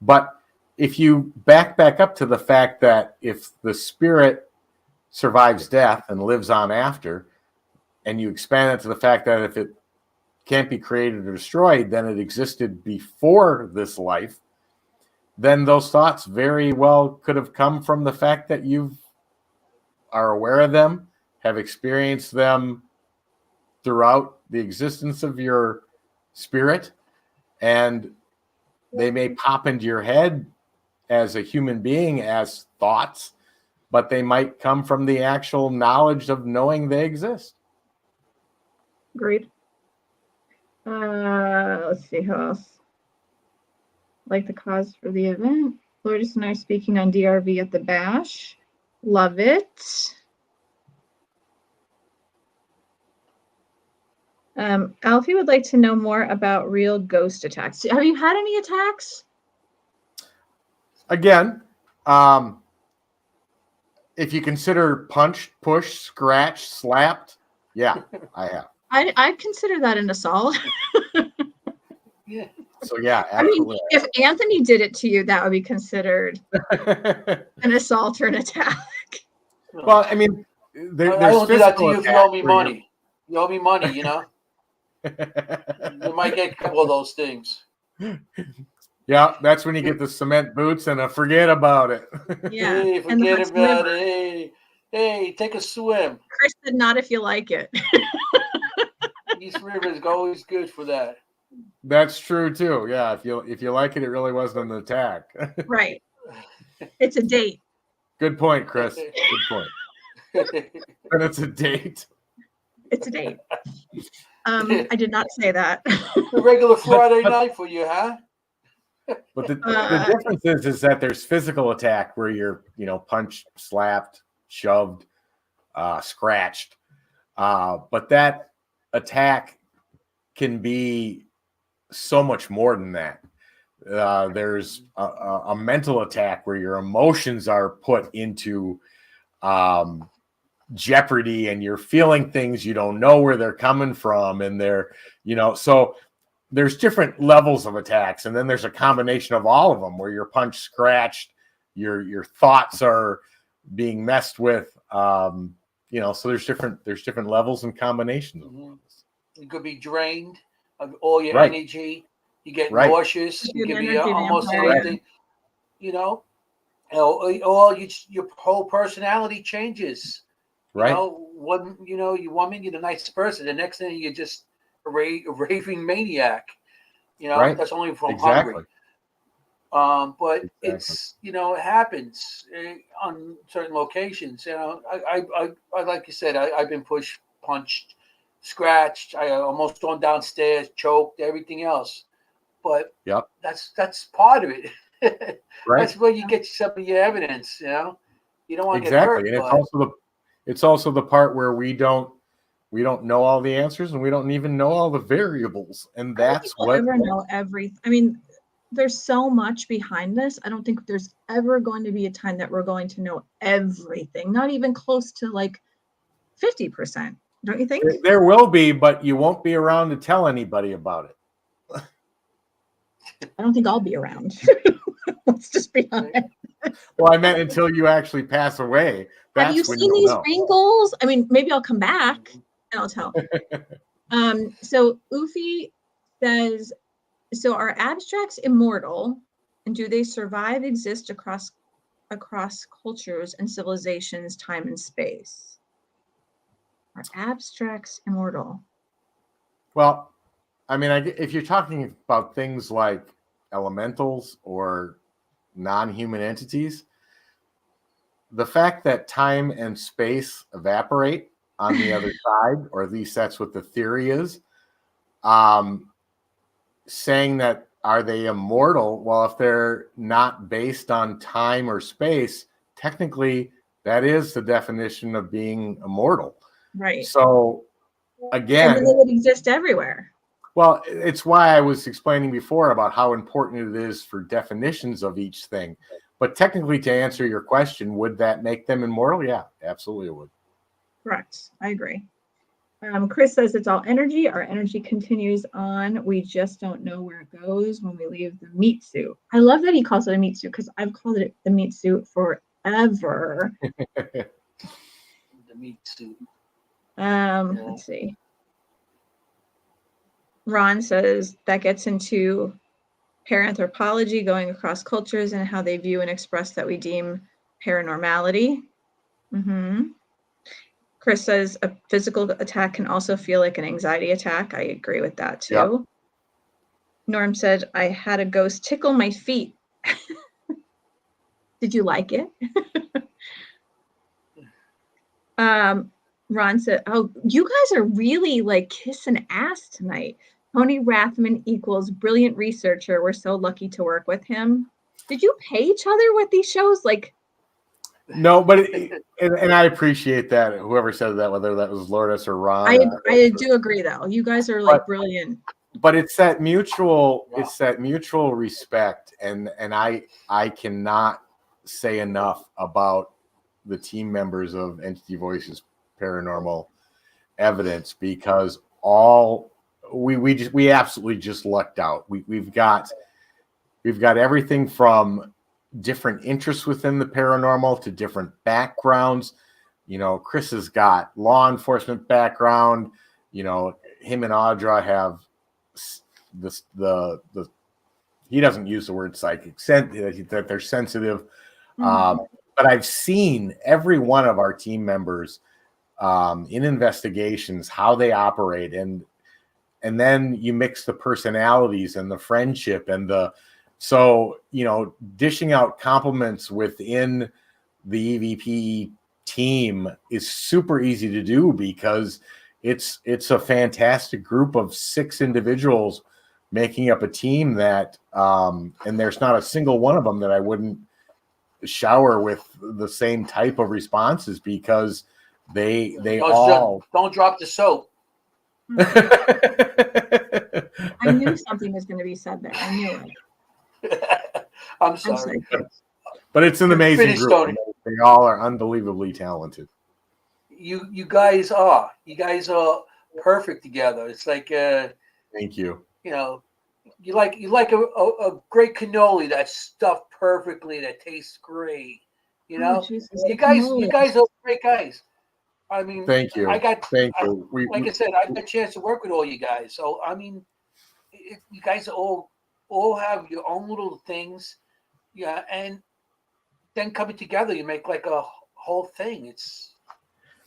But if you back up to the fact that if the spirit survives death and lives on after, and you expand it to the fact that if it can't be created or destroyed, then it existed before this life, then those thoughts very well could have come from the fact that you are aware of them, have experienced them throughout the existence of your spirit, and they may pop into your head as a human being as thoughts, but they might come from the actual knowledge of knowing they exist. Agreed. Let's see who else. Like the cause for the event. Lourdes and I are speaking on DRV at the Bash. Love it. Alfie would like to know more about real ghost attacks. Have you had any attacks? Again, if you consider punched, pushed, scratched, slapped, yeah, I have. I consider that an assault. Yeah. So yeah, I absolutely. mean, if Anthony did it to you, that would be considered an assault or an attack. Well, I mean, I don't do that to you if you owe me money. You owe me money, you know? You might get a couple of those things. Yeah, that's when you get the cement boots and forget about it. Yeah. Hey, forget about it. Hey, take a swim. Chris said not if you like it. East River is always good for that. That's true too. Yeah, if you like it, it really wasn't an attack. Right. It's a date. Good point, Chris. Good point. And it's a date. It's a date. I did not say that. A regular Friday night for you, huh? But the difference is that there's physical attack where you're, punched, slapped, shoved, scratched. But that attack can be so much more than that. There's a mental attack where your emotions are put into jeopardy and you're feeling things you don't know where they're coming from, and they're, so there's different levels of attacks, and then there's a combination of all of them where you're punched, scratched, your thoughts are being messed with, so there's different levels and combinations of them. You could be drained of all your Right. energy. You get Right. nauseous. You Good can be energy almost vampire. anything. All your whole personality changes. Right. One minute you're the nicest person, the next thing you're just a raving maniac. Right. That's only from Exactly. hungry. But it's it happens on certain locations. I like you said, I've been pushed, punched, scratched. I almost gone downstairs, choked, everything else. But Yep. that's part of it. Right. That's where you get some of your evidence. You don't want to Exactly. get hurt. And it's also the part where we don't know all the answers, and we don't even know all the variables, and that's we'll what ever know everything. I mean, there's so much behind this. I don't think there's ever going to be a time that we're going to know everything, not even close to like 50%. Don't you think? there will be, but you won't be around to tell anybody about it. I don't think I'll be around. Let's just be honest. Well, I meant until you actually pass away. Have you seen these wrinkles? I mean, maybe I'll come back and I'll tell. So Ufi says So are abstracts immortal, and do they survive, exist across cultures and civilizations, time and space? Are abstracts immortal? Well, I mean, if you're talking about things like elementals or non-human entities, the fact that time and space evaporate on the other side, or at least that's what the theory is, saying that are they immortal? Well, if they're not based on time or space, technically that is the definition of being immortal. Right. So again, and they would exist everywhere. Well, it's why I was explaining before about how important it is for definitions of each thing. But technically, to answer your question, would that make them immortal? Yeah, absolutely it would. Correct. I agree. Chris says it's all energy. Our energy continues on. We just don't know where it goes when we leave the meat suit. I love that he calls it a meat suit because I've called it the meat suit forever. The meat suit. Let's see. Ron says that gets into paranthropology, going across cultures and how they view and express that we deem paranormality. Chris says a physical attack can also feel like an anxiety attack. I agree with that too. Yep. Norm said, I had a ghost tickle my feet. Did you like it? Ron said, oh, you guys are really like kissing ass tonight. Tony Rathman equals brilliant researcher. We're so lucky to work with him. Did you pay each other with these shows? Like, no, but and I appreciate that. Whoever said that, whether that was Lourdes or Ron, I do agree though. You guys are like brilliant. But it's that mutual, respect, and I cannot say enough about the team members of Entity Voices Paranormal Evidence, because we absolutely just lucked out. We've got everything from different interests within the paranormal to different backgrounds. You know, Chris has got law enforcement background. You know, him and Audra have the he doesn't use the word psychic, that they're sensitive. But I've seen every one of our team members in investigations, how they operate, and then you mix the personalities and the friendship and so, you know, dishing out compliments within the EVP team is super easy to do, because it's a fantastic group of 6 individuals making up a team that, and there's not a single one of them that I wouldn't shower with the same type of responses, because they all don't drop the soap. I knew something was going to be said there. I knew it. I'm sorry. But it's an amazing group. They all are unbelievably talented. You guys are perfect together. It's like thank you. You know, you like a great cannoli that's stuffed perfectly, that tastes great. You know, you guys are great guys. I mean, thank you. Like I said, I got a chance to work with all you guys. So I mean, you guys all have your own little things, yeah, and then coming together, you make like a whole thing. It's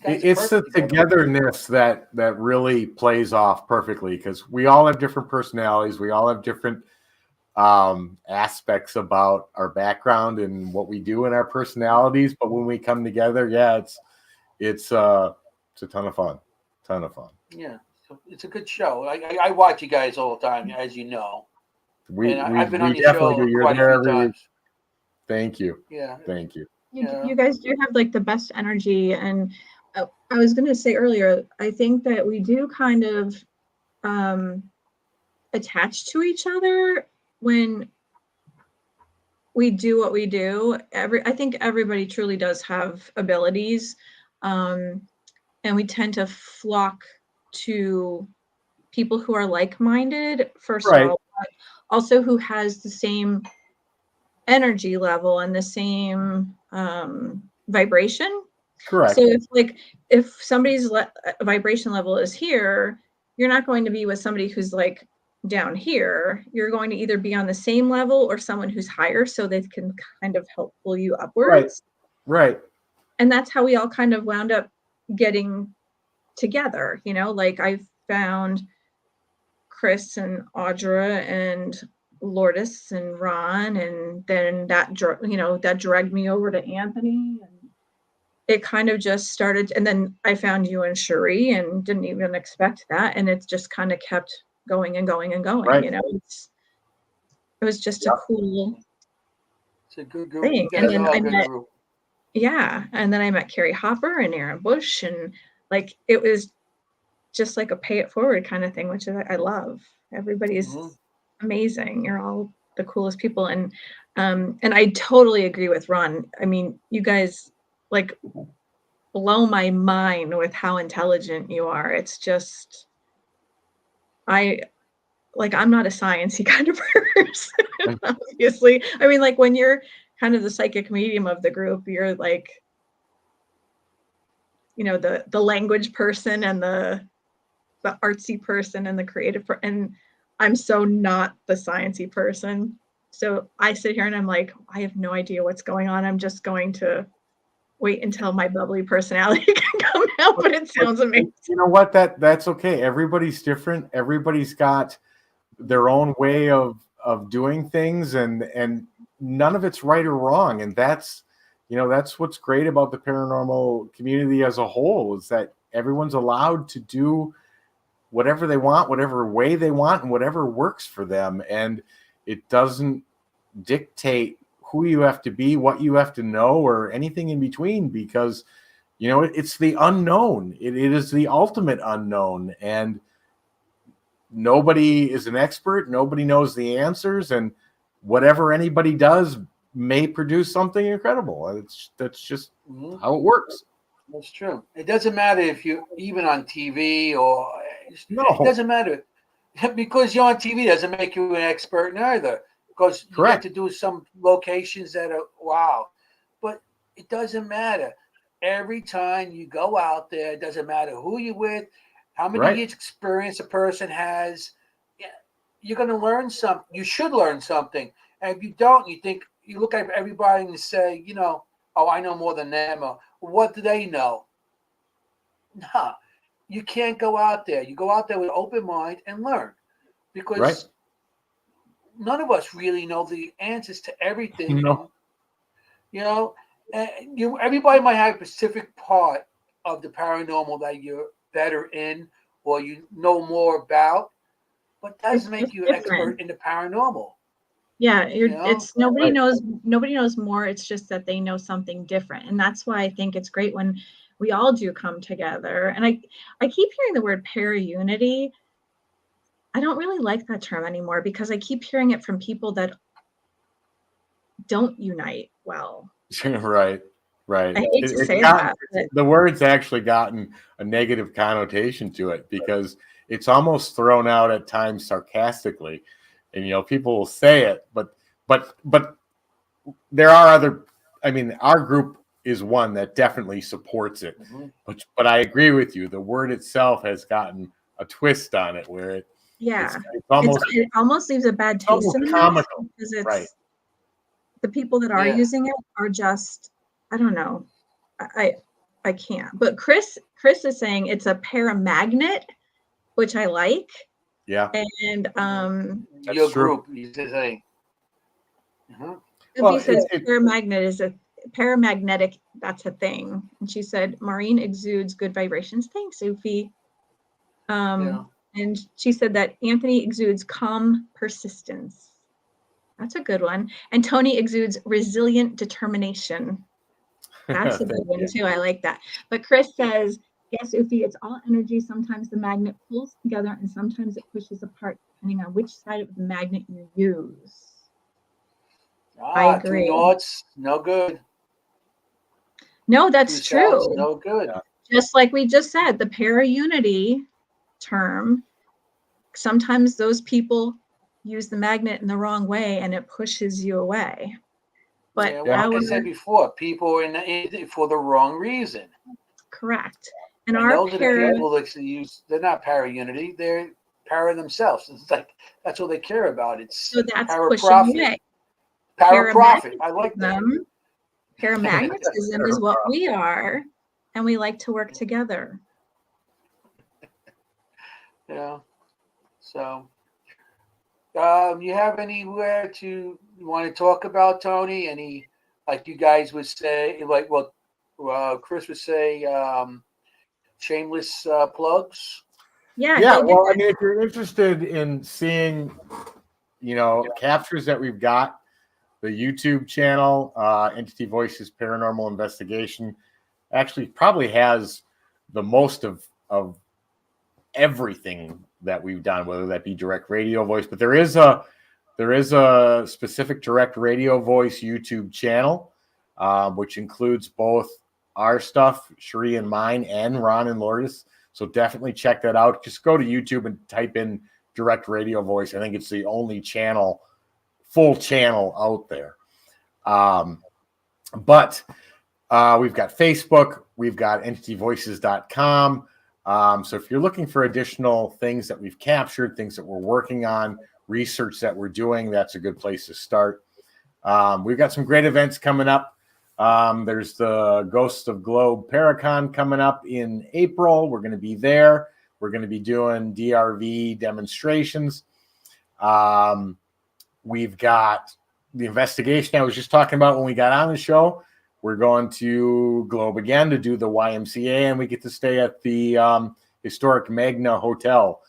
the togetherness that really plays off perfectly, because we all have different personalities, we all have different aspects about our background and what we do in our personalities. But when we come together, yeah, it's a ton of fun. Yeah, it's a good show. I watch you guys all the time, as you know. I've been on your show quite a few times. Thank you. Yeah. Thank you. You guys do have like the best energy, and I was going to say earlier, I think that we do kind of attach to each other when we do what we do. I think everybody truly does have abilities, and we tend to flock to people who are like-minded, first of all, but also who has the same energy level and the same vibration. Correct. So if somebody's vibration level is here, you're not going to be with somebody who's like down here, you're going to either be on the same level or someone who's higher, so they can kind of help pull you upwards. Right. And that's how we all kind of wound up getting together. You know, like I found Chris and Audra and Lourdes and Ron, and then that dragged me over to Anthony, and it kind of just started. And then I found you and Cherie, and didn't even expect that, and it just kind of kept going and going and going. Right. You know, it was just a cool It's a good group. thing. You And guys then are a I good met group. and then I met Carrie Hopper and Aaron Bush, and like it was just like a pay it forward kind of thing, which I love. Everybody's amazing. You're all the coolest people. And I totally agree with Ron. I mean, you guys like blow my mind with how intelligent you are. It's just, I'm not a sciencey kind of person, obviously. I mean, like when you're kind of the psychic medium of the group, you're like, you know, the language person and the artsy person and the creative and I'm so not the sciencey person. So I sit here and I'm like, I have no idea what's going on. I'm just going to wait until my bubbly personality can come out, but it sounds amazing. You know what? That's okay. Everybody's different. Everybody's got their own way of doing things, and none of it's right or wrong. And that's what's great about the paranormal community as a whole, is that everyone's allowed to do whatever they want, whatever way they want, and whatever works for them. And it doesn't dictate who you have to be, what you have to know, or anything in between, because, you know, it's the unknown. It is the ultimate unknown. And nobody is an expert. Nobody knows the answers. And whatever anybody does may produce something incredible. That's just how it works. That's true. It doesn't matter if you even on TV or no. It doesn't matter because you're on TV doesn't make you an expert neither. Because you get to do some locations that are wow, but it doesn't matter. Every time you go out there, it doesn't matter who you're with, how many years experience a person has. You're going to learn something. You should learn something. And if you don't, you look at everybody and say, you know, oh, I know more than them, or what do they know? No, you can't go out there. You go out there with an open mind and learn, because none of us really know the answers to everything. No. You know, everybody might have a specific part of the paranormal that you're better in or you know more about, but that doesn't make you an expert in the paranormal. Yeah, it's nobody knows more. It's just that they know something different. And that's why I think it's great when we all do come together. And I keep hearing the word para-unity. I don't really like that term anymore because I keep hearing it from people that don't unite well. Right. I hate to say that. The word's actually gotten a negative connotation to it because it's almost thrown out at times sarcastically. And, you know, people will say it, but there are other, I mean, our group is one that definitely supports it. But I agree with you. The word itself has gotten a twist on it where it almost leaves a bad taste in the mouth because it's the people that are using it are just, I don't know. I can't. But Chris is saying it's a paramagnet, which I like. Yeah. And your group, he's saying. He says paramagnet is a paramagnetic, that's a thing. And she said Maureen exudes good vibrations. Thanks, Sophie. And she said that Anthony exudes calm persistence. That's a good one. And Tony exudes resilient determination. That's a good one too. I like that. But Chris says, yes, Ufi, it's all energy. Sometimes the magnet pulls together and sometimes it pushes apart depending on which side of the magnet you use. I agree. 2 knots, no good. No, that's true. Souths, no good. Just like we just said, the para-unity term, sometimes those people use the magnet in the wrong way and it pushes you away. But like I said before, people are in it for the wrong reason. Correct. And those are the people that use, they're not para-unity. They're para themselves. It's like that's all they care about. It's So that's para pushing profit. away. Para profit. I like that. Paramagnetism is what we are, and we like to work together. Yeah. So, you have anywhere you want to talk about, Tony? Any, like you guys would say, like what Chris would say, shameless plugs? Yeah. Well, I mean, if you're interested in seeing, captures that we've got, the YouTube channel, Entity Voices Paranormal Investigation, actually probably has the most of everything that we've done, whether that be direct radio voice, but there is a specific direct radio voice YouTube channel, which includes both our stuff, Cherie and mine, and Ron and Lourdes. So definitely check that out. Just go to YouTube and type in direct radio voice. I think it's the only full channel out there. But we've got Facebook, we've got entityvoices.com. So if you're looking for additional things that we've captured, things that we're working on, research that we're doing, that's a good place to start. We've got some great events coming up. There's the Ghosts of Globe Paracon coming up in April. We're going to be there. We're going to be doing DRV demonstrations. We've got the investigation I was just talking about when we got on the show. We're going to Globe again to do the YMCA, and we get to stay at the historic Magna Hotel,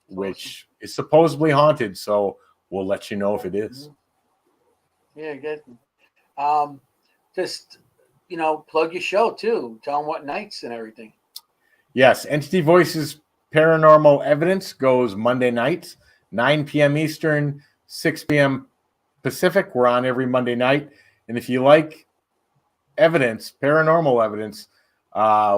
which is supposedly haunted. So we'll let you know if it is. Yeah, good. Just, plug your show too. Tell them what nights and everything. Yes, Entity Voices Paranormal Evidence goes Monday nights, 9 p.m. Eastern, 6 p.m. Pacific. We're on every Monday night. And if you like evidence, paranormal evidence,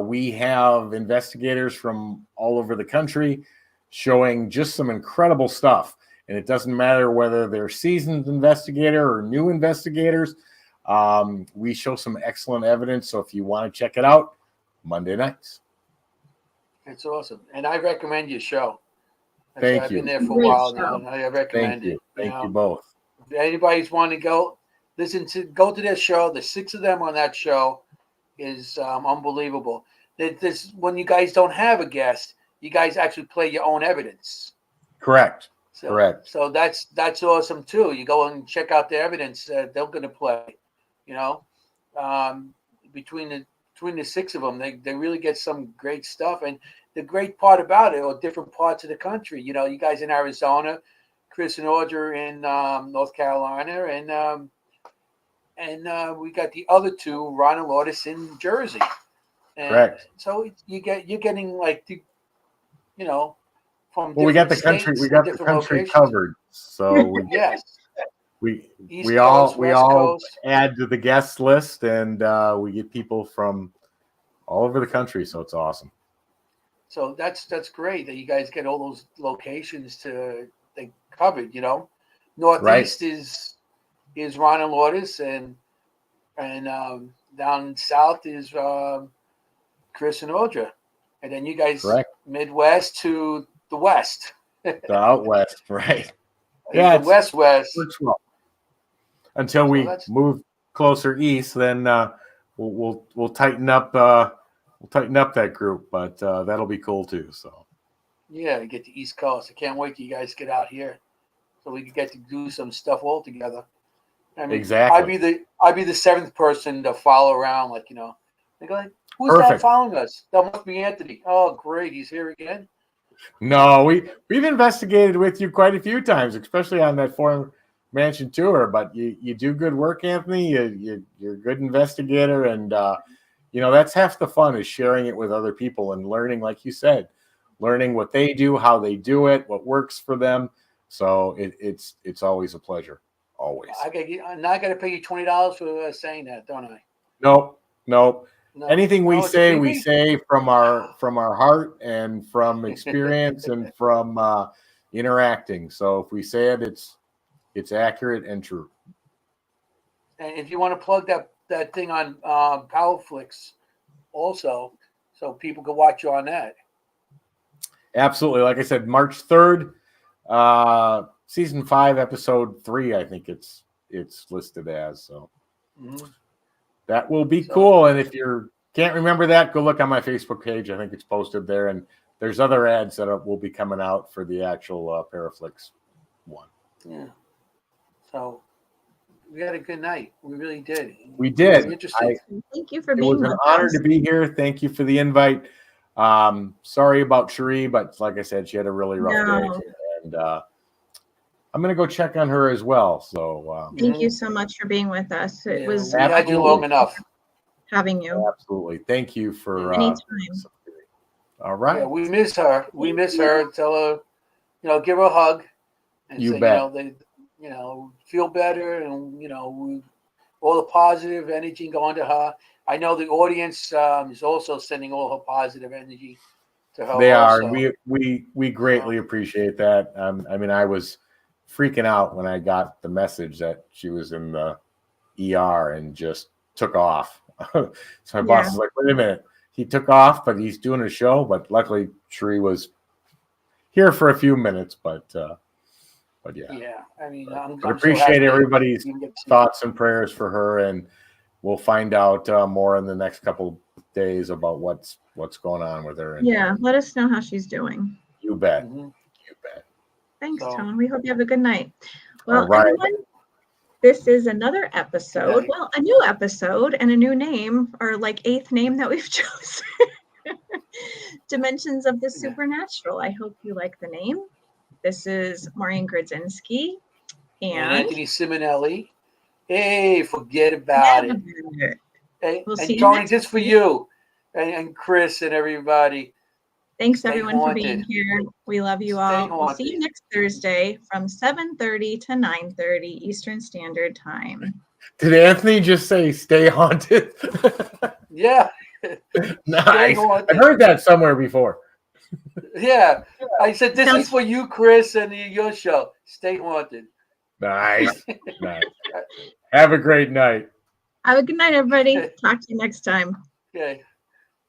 we have investigators from all over the country showing just some incredible stuff. And it doesn't matter whether they're seasoned investigator or new investigators. We show some excellent evidence. So if you want to check it out, Monday nights. It's awesome. And I recommend your show. Thank you. I've been there for a while now, and I recommend it. Thank you both. If anybody's want to go to their show, the 6 of them on that show is unbelievable. When you guys don't have a guest, you guys actually play your own evidence. Correct. Correct. So that's awesome too. You go and check out the evidence that they're going to play. Between the 6 of them, they really get some great stuff. And the great part about it, or different parts of the country, you guys in Arizona, Chris and Audrey in North Carolina, and we got the other 2, Ron and Lourdes, in Jersey. And correct. So you're getting like from we got the country. We got the country locations covered. So yes. We all add to the guest list, and we get people from all over the country. So it's awesome. So that's great that you guys get all those locations they covered. Northeast is Ron and Lourdes, and down south is Chris and Audra, and then you guys correct. Midwest to the west. The out west, right? Yeah, the west. Well. Until we move closer east, then we'll tighten up that group, but that'll be cool too. So yeah, get the East Coast. I can't wait till you guys get out here, so we can get to do some stuff all together. I mean, exactly. I'd be the 7th person to follow around, they go like, who's perfect. That following us? That must be Anthony. Oh, great, he's here again. No, we've investigated with you quite a few times, especially on that Foreign Mansion tour. But you do good work, Anthony. You're a good investigator, and that's half the fun, is sharing it with other people and learning, like you said, learning what they do, how they do it, what works for them. So it's always a pleasure. Always. I got to pay you $20 for saying that, don't I? Nope. No. Anything we say from our heart and from experience and from interacting. So if we say it, it's accurate and true. And if you want to plug that thing on Powerflix also, so people can watch you on that. Absolutely. Like I said, March 3rd, season 5, episode 3, I think it's listed as. So that will be cool. And if you can't remember that, go look on my Facebook page. I think it's posted there. And there's other ads that will be coming out for the actual Paraflix one. Yeah. So we had a good night. We really did. We did. Really interesting. Thank you for It being was with an honor us. to be here. Thank you for the invite. Sorry about Cherie, but like I said, she had a really rough day. And I'm going to go check on her as well. So thank you so much for being with us. It was we had you long enough. having you. Absolutely. Thank you for Anytime. All right. Yeah, we miss her. We miss her. Tell her, give her a hug. And You say, bet. feel better, and all the positive energy going to her. I know the audience is also sending all her positive energy to her. They also. are. We greatly appreciate that. I mean, I was freaking out when I got the message that she was in the ER and just took off. So my boss is like, "Wait a minute, he took off, but he's doing a show." But luckily, Cherie was here for a few minutes. But yeah. Yeah, I mean, I I'm appreciate so everybody's thoughts and prayers for her, and we'll find out more in the next couple days about what's going on with her. And let us know how she's doing. you bet. Mm-hmm. You bet. Thanks, Tone. We hope you have a good night. All Well, right. everyone, this is another episode. Right. Well, a new episode and a new name, or like 8th name that we've chosen. Dimensions of the Supernatural. I hope you like the name. This is Maureen Grudzinski and Anthony Simonelli. Hey, forget about it. Hey, We'll and see you Tony, next just for you, and Chris and everybody. Thanks Stay everyone haunted. for being here. We love you Stay all. We'll see you haunted. next Thursday from 7:30 to 9:30 Eastern Standard Time. Did Anthony just say "stay haunted"? Yeah. Nice. haunted. I've heard that somewhere before. Yeah. I said this is for you, Chris, and your show. Stay haunted. Nice. Nice. Have a great night. Have a good night, everybody. Talk to you next time. Okay.